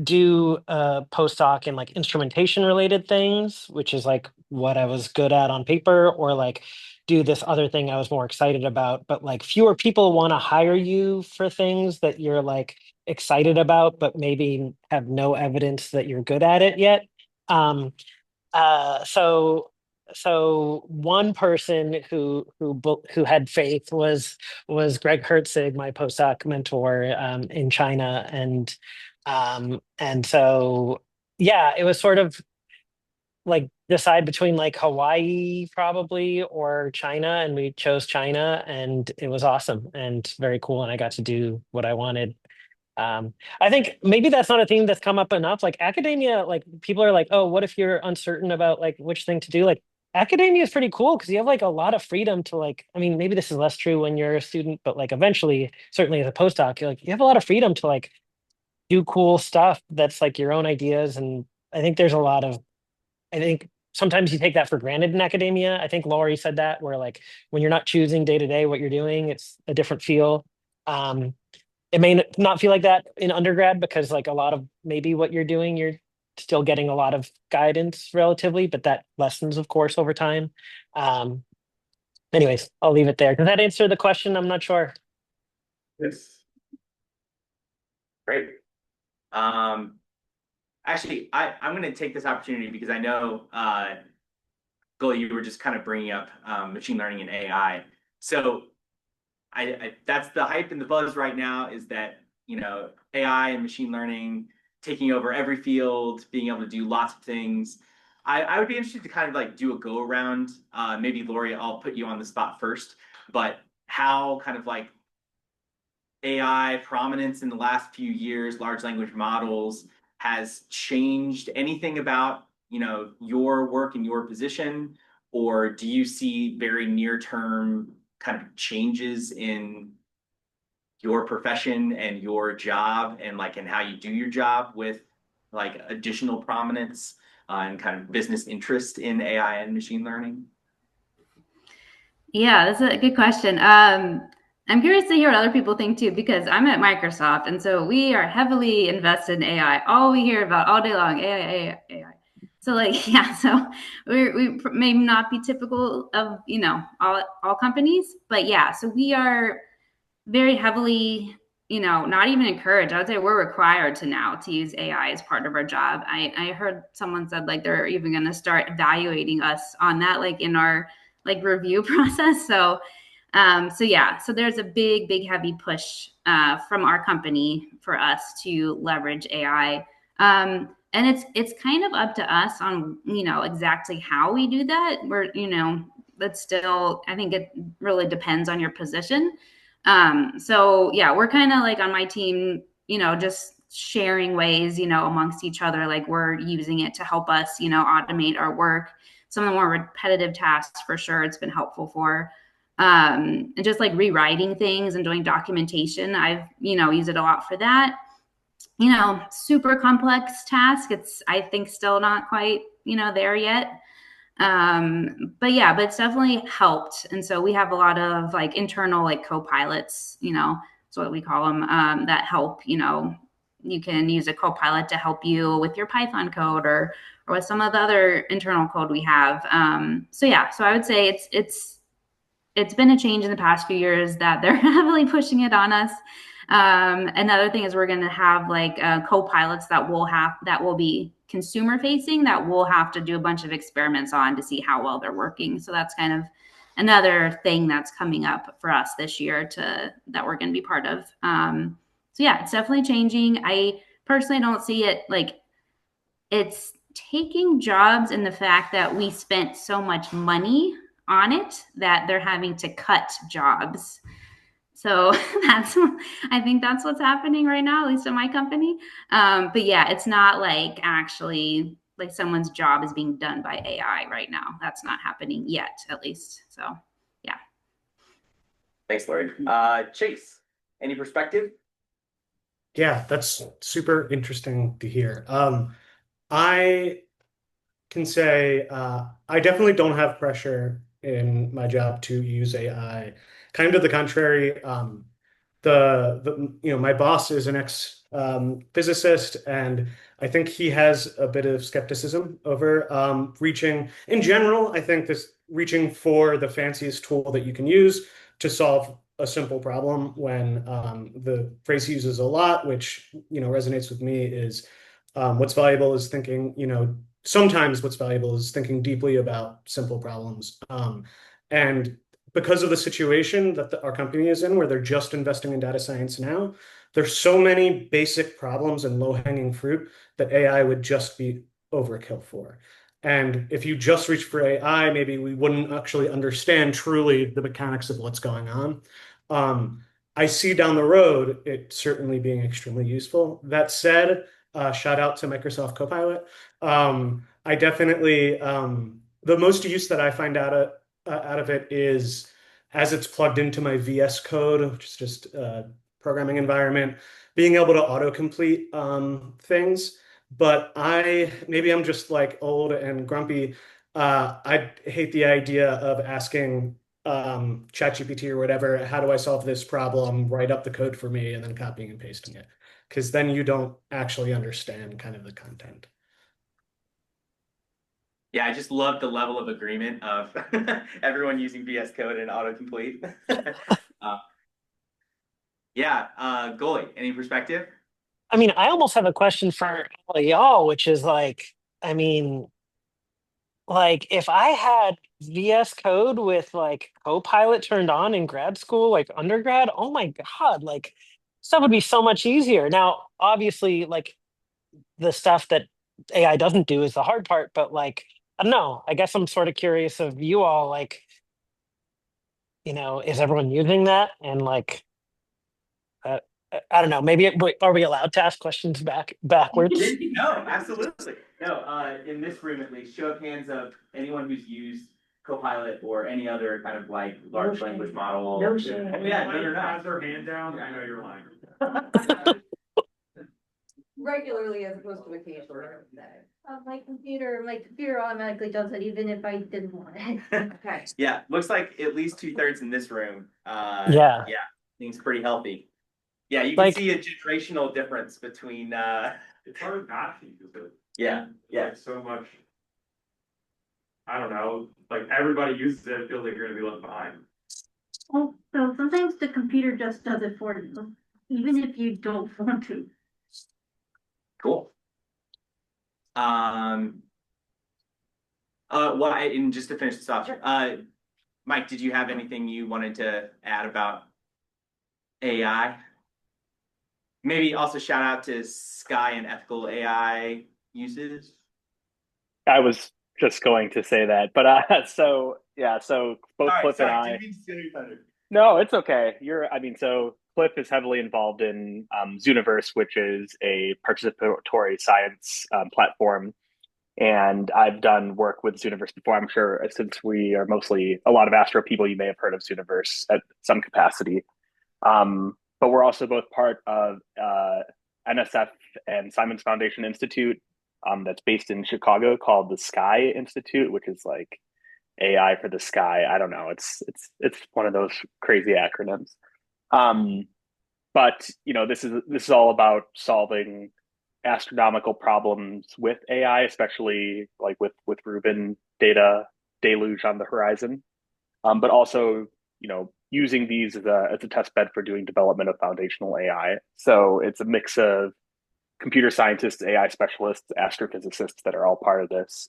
do a postdoc in like instrumentation related things, which is like what I was good at on paper, or like do this other thing I was more excited about, but like fewer people want to hire you for things that you're like excited about, but maybe have no evidence that you're good at it yet. Um, uh, so so one person who had faith was Greg Hertzig, my postdoc mentor in China, and so yeah, it was sort of like decide between like Hawaii probably or China, and we chose China, and it was awesome and very cool, and I got to do what I wanted. I think maybe that's not a theme that's come up enough. Like academia, like people are like, oh, what if you're uncertain about like which thing to do? Like academia is pretty cool because you have like a lot of freedom to like, I mean, maybe this is less true when you're a student, but like eventually, certainly as a postdoc, you're like, you have a lot of freedom to like do cool stuff that's like your own ideas. And I think there's a lot of, I think sometimes you take that for granted in academia. I think Laurie said that where like when you're not choosing day to day what you're doing, it's a different feel. Um, it may not feel like that in undergrad because like a lot of maybe what you're doing, you're still getting a lot of guidance relatively, but that lessens, of course, over time. Um, anyways, I'll leave it there. Does that answer the question? I'm not sure. Yes. Great. Actually, I'm going to take this opportunity because I know, Gully, you were just kind of bringing up machine learning and AI. So that's the hype and the buzz right now is that, AI and machine learning taking over every field, being able to do lots of things. I would be interested to kind of like do a go around. Maybe Lori, I'll put you on the spot first, but how kind of like AI prominence in the last few years, large language models has changed anything about, your work and your position, or do you see very near term kind of changes in your profession and your job and like and how you do your job with like additional prominence and kind of business interest in AI and machine learning? Yeah, that's a good question. I'm curious to hear what other people think too, because I'm at Microsoft, and so we are heavily invested in AI. All we hear about all day long, AI, AI, AI. So like, yeah, so we may not be typical of all companies, but yeah, so we are very heavily, not even encouraged. I would say we're required to now to use AI as part of our job. I heard someone said like they're even going to start evaluating us on that, like in our like review process. So yeah, so there's a big heavy push from our company for us to leverage AI. And it's kind of up to us on exactly how we do that. That's still, I think it really depends on your position. So yeah, we're kind of like on my team, just sharing ways, amongst each other, like we're using it to help us, automate our work. Some of the more repetitive tasks for sure it's been helpful for. And just like rewriting things and doing documentation. I've, used it a lot for that. Super complex task. It's, I think, still not quite, there yet. But it's definitely helped. And so we have a lot of like internal like co-pilots, that's what we call them, that help, you can use a co-pilot to help you with your Python code or with some of the other internal code we have. So I would say it's been a change in the past few years that they're heavily pushing it on us. Another thing is we're going to have like co-pilots that will be consumer facing that we'll have to do a bunch of experiments on to see how well they're working. So that's kind of another thing that's coming up for us this year that we're going to be part of. So yeah, it's definitely changing. I personally don't see it like it's taking jobs, and the fact that we spent so much money on it that they're having to cut jobs. So I think that's what's happening right now, at least in my company. But yeah, it's not like actually like someone's job is being done by AI right now. That's not happening yet, at least. So yeah. Thanks, Lori. Chase, any perspective? Yeah, that's super interesting to hear. I can say I definitely don't have pressure in my job to use AI. Kind of the contrary. My boss is an ex physicist, and I think he has a bit of skepticism over reaching. In general, I think this reaching for the fanciest tool that you can use to solve a simple problem when the phrase he uses a lot, which resonates with me, is what's valuable is thinking, sometimes what's valuable is thinking deeply about simple problems. And because of the situation that our company is in, where they're just investing in data science now, there's so many basic problems and low-hanging fruit that AI would just be overkill for. And if you just reach for AI, maybe we wouldn't actually understand truly the mechanics of what's going on. I see down the road it certainly being extremely useful. That said, shout out to Microsoft Copilot. I definitely the most use that I find out of it is as it's plugged into my VS Code, which is just a programming environment, being able to autocomplete things. But maybe I'm just like old and grumpy. I hate the idea of asking ChatGPT or whatever, how do I solve this problem? Write up the code for me and then copying and pasting it. Because then you don't actually understand kind of the content. Yeah, I just love the level of agreement of everyone using VS Code and autocomplete. Goalie, any perspective? I mean, I almost have a question for all of y'all, which is like, I mean, like if I had VS Code with like Copilot turned on in grad school, like undergrad, oh my God, like stuff would be so much easier. Now, obviously, like the stuff that AI doesn't do is the hard part, but like, I don't know. I guess I'm sort of curious of you all, like, is everyone using that? And like, I don't know. Maybe are we allowed to ask questions backwards? No, absolutely. No, in this room at least, show of hands of anyone who's used Copilot or any other kind of like large language model. No shame. Oh yeah, no, Has their hand down, I know you're lying. Regularly as opposed to occasionally. My computer automatically does it even if I didn't want it. Okay. Yeah, looks like at least 2/3 in this room. Yeah. Seems pretty healthy. Yeah, you can Like- see a generational difference between It's hard not to use it. Yeah. Like so much. I don't know. Like everybody uses it. It feels like you're gonna be left behind. Oh, so sometimes the computer just does it for you, even if you don't want to. Cool. And just to finish this off, Mike, did you have anything you wanted to add about AI? Maybe also shout out to Sky and ethical AI uses. I was just going to say that, but so both Cliff and I. No, it's okay. So Cliff is heavily involved in Zooniverse, which is a participatory science platform. And I've done work with Zooniverse before. I'm sure since we are mostly a lot of astro people, you may have heard of Zooniverse at some capacity. But we're also both part of NSF and Simons Foundation Institute that's based in Chicago called the Sky Institute, which is like AI for the sky. I don't know. It's one of those crazy acronyms. But this is all about solving astronomical problems with AI, especially like with Rubin data deluge on the horizon. But also, using these as a test bed for doing development of foundational AI. So it's a mix of computer scientists, AI specialists, astrophysicists that are all part of this.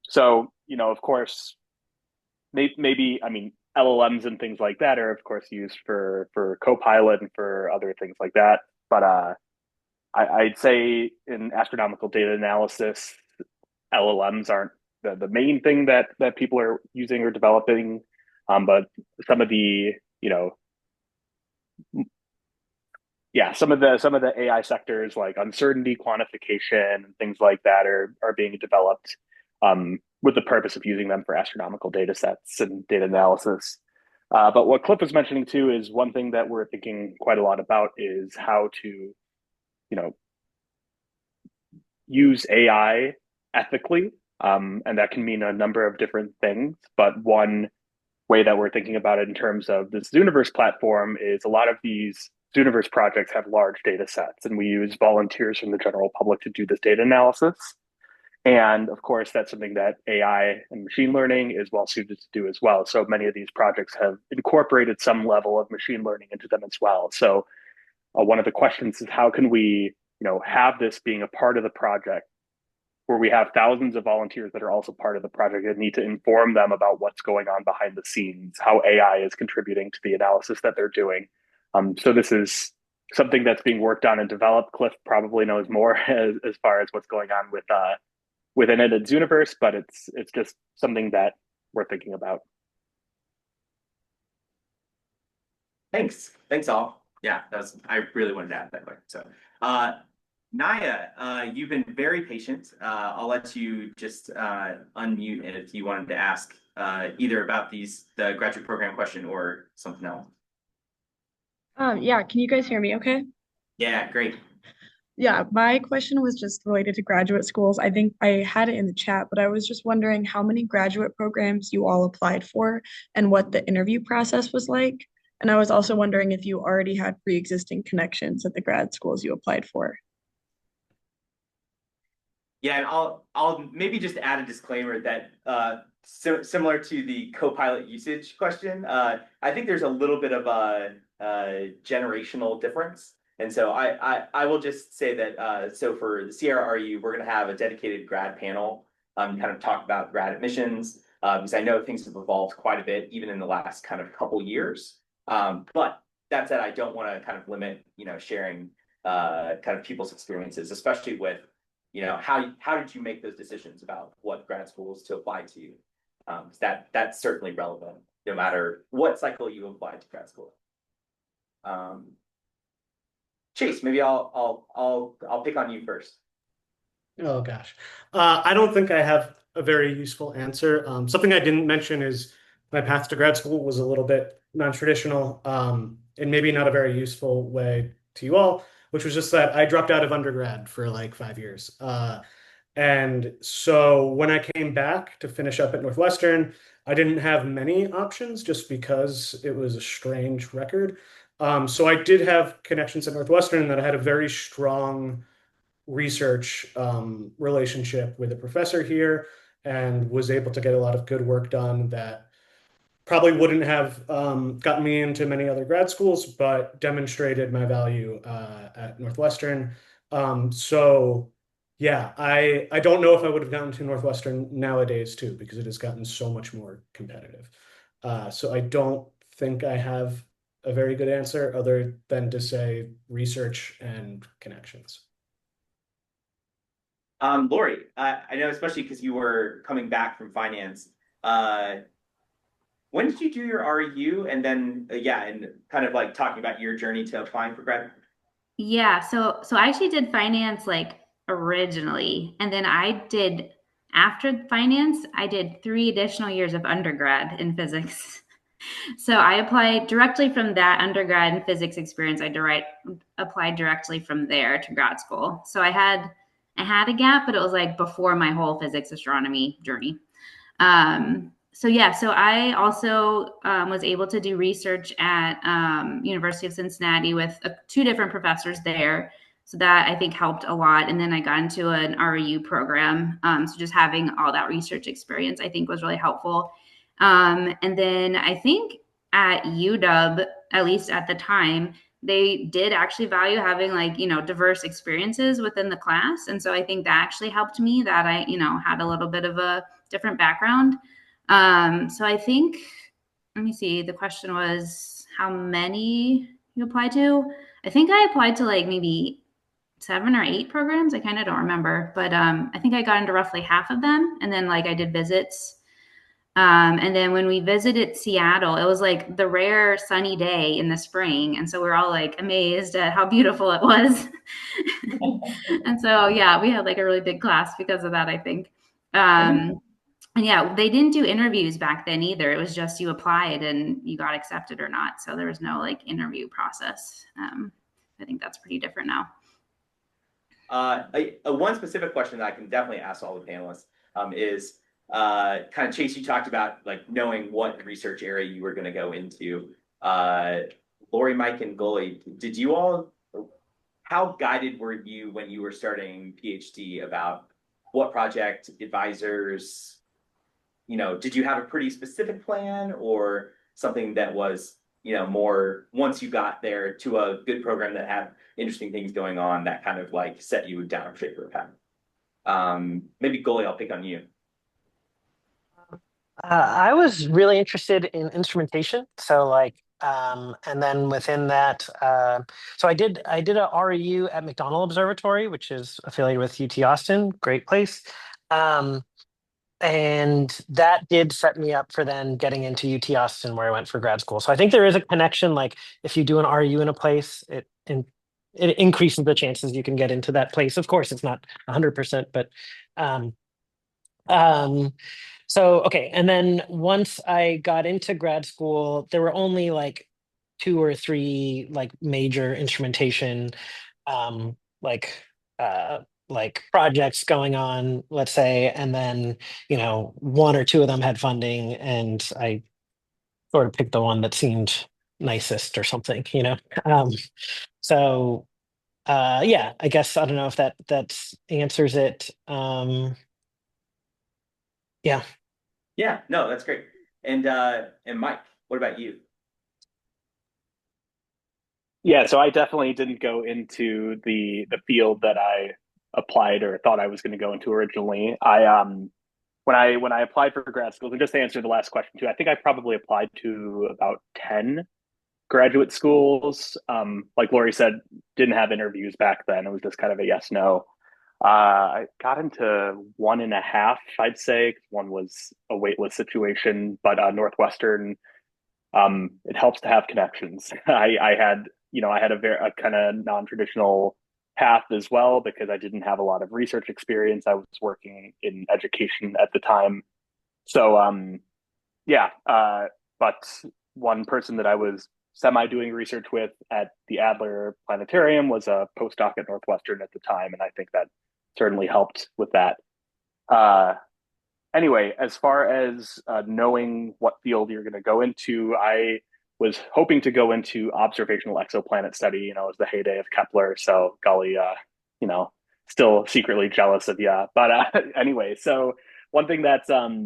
So, of course, maybe, LLMs and things like that are, of course, used for Copilot and for other things like that. But I'd say in astronomical data analysis, LLMs aren't the main thing that people are using or developing, but some of the some of the AI sectors like uncertainty quantification and things like that are being developed with the purpose of using them for astronomical data sets and data analysis. But what Cliff was mentioning too is one thing that we're thinking quite a lot about is how to, use AI ethically. And that can mean a number of different things. But one way that we're thinking about it in terms of this Zooniverse platform is a lot of these Zooniverse projects have large data sets, and we use volunteers from the general public to do this data analysis. And of course, that's something that AI and machine learning is well suited to do as well. So many of these projects have incorporated some level of machine learning into them as well. So one of the questions is how can we, have this being a part of the project where we have thousands of volunteers that are also part of the project and need to inform them about what's going on behind the scenes, how AI is contributing to the analysis that they're doing. So this is something that's being worked on and developed. Cliff probably knows more as far as what's going on within it at Zooniverse, but it's just something that we're thinking about. Thanks all. Yeah, I really wanted to add that quick. So, Naya, you've been very patient. I'll let you just unmute if you wanted to ask either about the graduate program question or something else. Yeah, can you guys hear me okay? Yeah, great. Yeah, my question was just related to graduate schools. I think I had it in the chat, but I was just wondering how many graduate programs you all applied for and what the interview process was like. And I was also wondering if you already had pre-existing connections at the grad schools you applied for. Yeah, and I'll maybe just add a disclaimer that similar to the co-pilot usage question, I think there's a little bit of a generational difference. And so I will just say that so for the CIERA REU, we're going to have a dedicated grad panel kind of talk about grad admissions because I know things have evolved quite a bit even in the last kind of couple years. But that said, I don't want to kind of limit sharing kind of people's experiences, especially with how did you make those decisions about what grad schools to apply to? That's certainly relevant no matter what cycle you apply to grad school. Chase, maybe I'll pick on you first. Oh gosh, I don't think I have a very useful answer. Something I didn't mention is my path to grad school was a little bit non-traditional, and maybe not a very useful way to you all, which was just that I dropped out of undergrad for like 5 years. And so when I came back to finish up at Northwestern, I didn't have many options just because it was a strange record. So I did have connections at Northwestern and that I had a very strong research relationship with a professor here and was able to get a lot of good work done that probably wouldn't have gotten me into many other grad schools, but demonstrated my value at Northwestern. So yeah, I don't know if I would have gotten to Northwestern nowadays too, because it has gotten so much more competitive. So I don't think I have a very good answer other than to say research and connections. Lori, I know especially because you were coming back from finance. When did you do your REU? And then and kind of like talking about your journey to applying for grad. Yeah, so I actually did finance like originally, and then after finance, I did 3 additional years of undergrad in physics. So I applied directly from that undergrad and physics experience. I applied directly from there to grad school. So I had a gap, but it was like before my whole physics astronomy journey. So I also was able to do research at University of Cincinnati with 2 different professors there. So that I think helped a lot. And then I got into an REU program. So just having all that research experience, I think was really helpful. And then I think at UW, at least at the time, they did actually value having diverse experiences within the class. And so I think that actually helped me that I, had a little bit of a different background. So I think, let me see, the question was how many you applied to? I think I applied to like maybe 7 or 8 programs. I kind of don't remember, but I think I got into roughly half of them, and then like I did visits. And then when we visited Seattle, it was like the rare sunny day in the spring. And so we're all like amazed at how beautiful it was. And so, yeah, we had like a really big class because of that, I think. And yeah, they didn't do interviews back then either. It was just you applied and you got accepted or not. So there was no like interview process. I think that's pretty different now. One specific question that I can definitely ask all the panelists is kind of Chase, you talked about like knowing what research area you were going to go into. Lori, Mike, and Gully, did you all, how guided were you when you were starting PhD about what project, advisors, did you have a pretty specific plan or something that was, more once you got there to a good program that had interesting things going on that kind of like set you down a particular path? Maybe Gully, I'll pick on you. I was really interested in instrumentation. So like, and then within that, so I did a REU at McDonnell Observatory, which is affiliated with UT Austin, great place. And that did set me up for then getting into UT Austin, where I went for grad school. So I think there is a connection. Like if you do an REU in a place, it increases the chances you can get into that place. Of course, it's not 100%, but so okay. And then once I got into grad school, there were only like 2 or 3 like major instrumentation like projects going on, let's say, and then 1 or 2 of them had funding, and I sort of picked the one that seemed nicest or something. So yeah, I guess I don't know if that answers it. Yeah. Yeah, no, that's great. And Mike, what about you? Yeah, so I definitely didn't go into the field that I applied or thought I was going to go into originally. When I applied for grad schools, and just to answer the last question too, I think I probably applied to about 10 graduate schools. Like Lori said, didn't have interviews back then. It was just kind of a yes, no. I got into 1.5, I'd say. One was a waitlist situation, but Northwestern, it helps to have connections. I had, I had a kind of non-traditional path as well because I didn't have a lot of research experience. I was working in education at the time. So, yeah, but one person that I was semi doing research with at the Adler Planetarium was a postdoc at Northwestern at the time, and I think that certainly helped with that. Anyway, as far as knowing what field you're going to go into, I was hoping to go into observational exoplanet study. It was the heyday of Kepler, so golly, still secretly jealous of you. But anyway, so one thing that I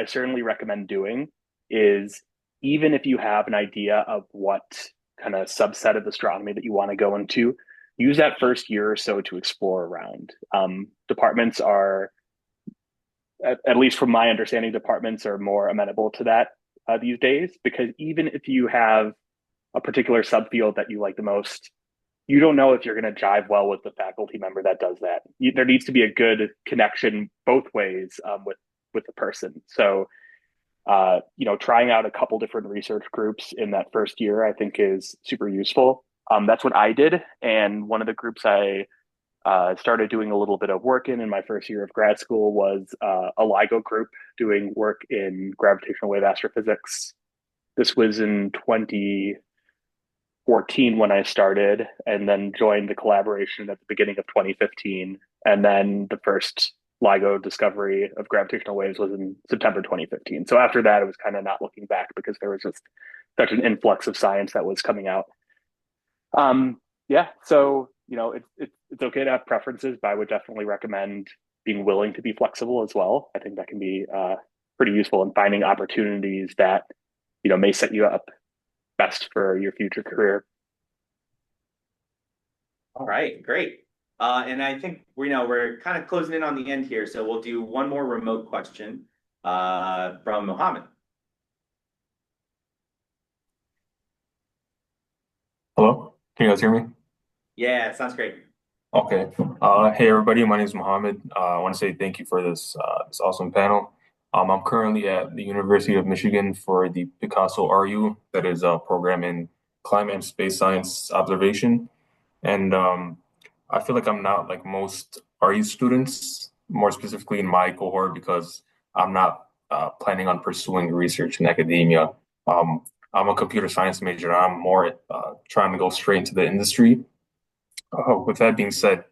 certainly recommend doing is, even if you have an idea of what kind of subset of astronomy that you want to go into, use that first year or so to explore around. Departments are, at least from my understanding, departments are more amenable to that these days, because even if you have a particular subfield that you like the most, you don't know if you're going to jive well with the faculty member that does that. There needs to be a good connection both ways with the person. So, trying out a couple different research groups in that first year, I think, is super useful. That's what I did. And one of the groups I started doing a little bit of work in my first year of grad school was a LIGO group doing work in gravitational wave astrophysics. This was in 2014 when I started, and then joined the collaboration at the beginning of 2015. And then the first LIGO discovery of gravitational waves was in September 2015. So after that, it was kind of not looking back because there was just such an influx of science that was coming out. Yeah, so it's okay to have preferences, but I would definitely recommend being willing to be flexible as well. I think that can be pretty useful in finding opportunities that may set you up best for your future career. All right, great. And I think we're kind of closing in on the end here, so we'll do one more remote question from Mohammed. Hello, can you guys hear me? Yeah, sounds great. Okay. Hey everybody, my name is Mohammed. I want to say thank you for this awesome panel. I'm currently at the University of Michigan for the Picasso RU, that is a program in climate and space science observation. And I feel like I'm not like most RU students, more specifically in my cohort, because I'm not planning on pursuing research in academia. Um, I'm a computer science major. I'm more trying to go straight into the industry. With that being said,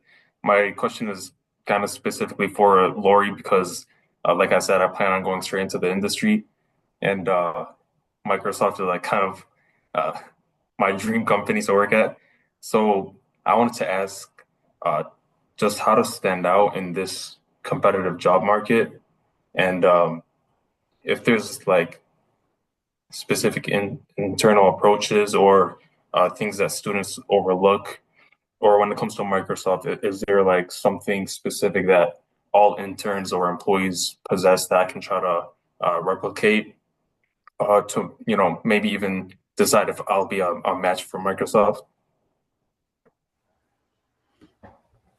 my question is kind of specifically for Lori because, like I said, I plan on going straight into the industry, and Microsoft is like kind of uh, my dream company to work at. So I wanted to ask uh, just how to stand out in this competitive job market, and if there's like specific internal approaches or things that students overlook, or when it comes to Microsoft, is there like something specific that all interns or employees possess that I can try to replicate to, maybe even decide if I'll be a match for Microsoft?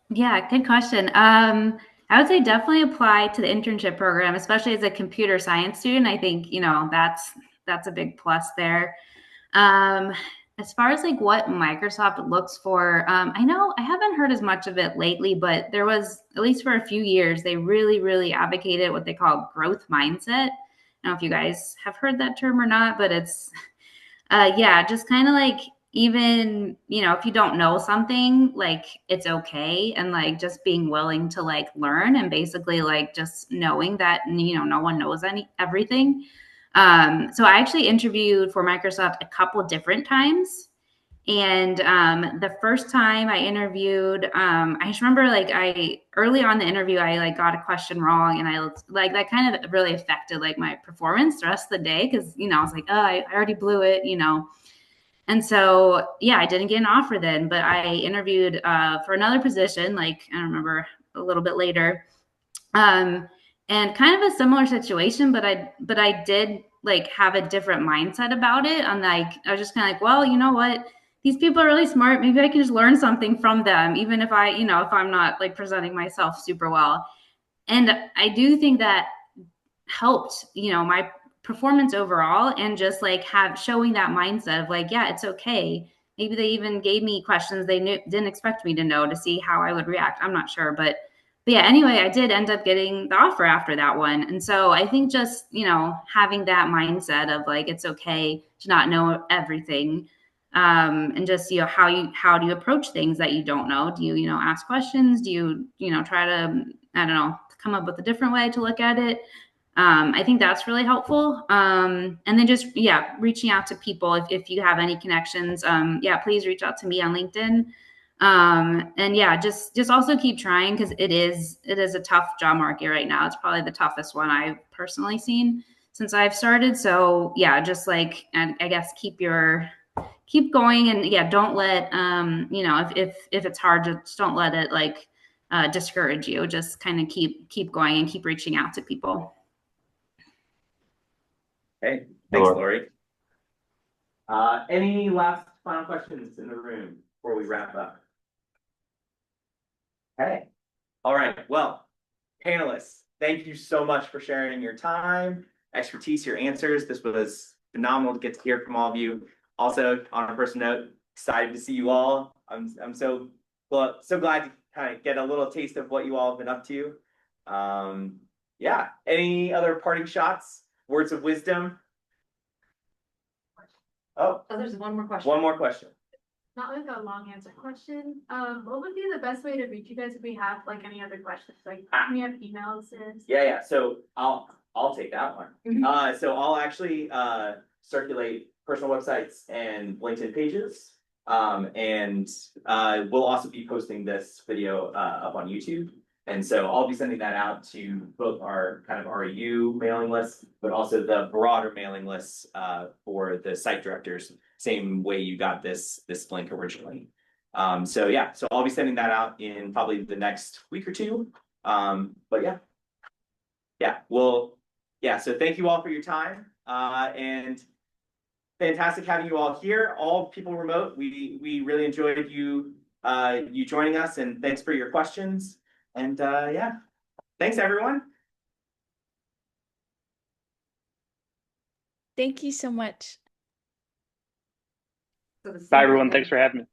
Yeah, good question. I would say definitely apply to the internship program, especially as a computer science student. I think, that's a big plus there. As far as like what Microsoft looks for, I know I haven't heard as much of it lately, but there was, at least for a few years, they really, really advocated what they call growth mindset. I don't know if you guys have heard that term or not, but it's yeah, just kind of like, even, if you don't know something, like it's okay. And like just being willing to like learn, and basically like just knowing that, no one knows everything. So I actually interviewed for Microsoft a couple different times. And the first time I interviewed, I just remember like early on the interview, I like got a question wrong, and I like that kind of really affected like my performance the rest of the day, because I was like, oh, I already blew it. And so, yeah, I didn't get an offer then, but I interviewed for another position, like I don't remember, a little bit later. And kind of a similar situation, but I did like have a different mindset about it. I'm like, I was just kind of like, well, you know what? These people are really smart. Maybe I can just learn something from them, even if if I'm not like presenting myself super well. And I do think that helped, my performance overall, and just like showing that mindset of like, yeah, it's okay. Maybe they even gave me questions they didn't expect me to know, to see how I would react. I'm not sure, but yeah, anyway, I did end up getting the offer after that one. And so I think just, having that mindset of like, it's okay to not know everything. And just, how do you approach things that you don't know? Do you, ask questions? Do you, try to, I don't know, come up with a different way to look at it? I think that's really helpful. And then just, yeah, reaching out to people. If you have any connections, yeah, please reach out to me on LinkedIn. And yeah, just also keep trying, because it is a tough job market right now. It's probably the toughest one I've personally seen since I've started. So yeah, just like, I guess keep going, and yeah, don't let, if it's hard, just don't let it like, discourage you. Just kind of keep going and keep reaching out to people. Hey, thanks, Lori. Any last final questions in the room before we wrap up? Okay. All right. Well, panelists, thank you so much for sharing your time, expertise, your answers. This was phenomenal to get to hear from all of you. Also, on a personal note, excited to see you all. I'm so glad to kind of get a little taste of what you all have been up to. Yeah. Any other parting shots? Words of wisdom? Oh, there's one more question. One more question. Not like a long answer question. What would be the best way to reach you guys if we have like any other questions? Like, we have emails and Yeah. So I'll take that one. So I'll actually circulate personal websites and LinkedIn pages. And we'll also be posting this video up on YouTube. And so I'll be sending that out to both our kind of REU mailing list, but also the broader mailing lists for the site directors, same way you got this link originally. So yeah, so I'll be sending that out in probably the next week or two. But so thank you all for your time, and fantastic having you all here. All people remote, we really enjoyed you you joining us, and thanks for your questions. And yeah, thanks everyone. Thank you so much. Bye, everyone. Thanks for having me.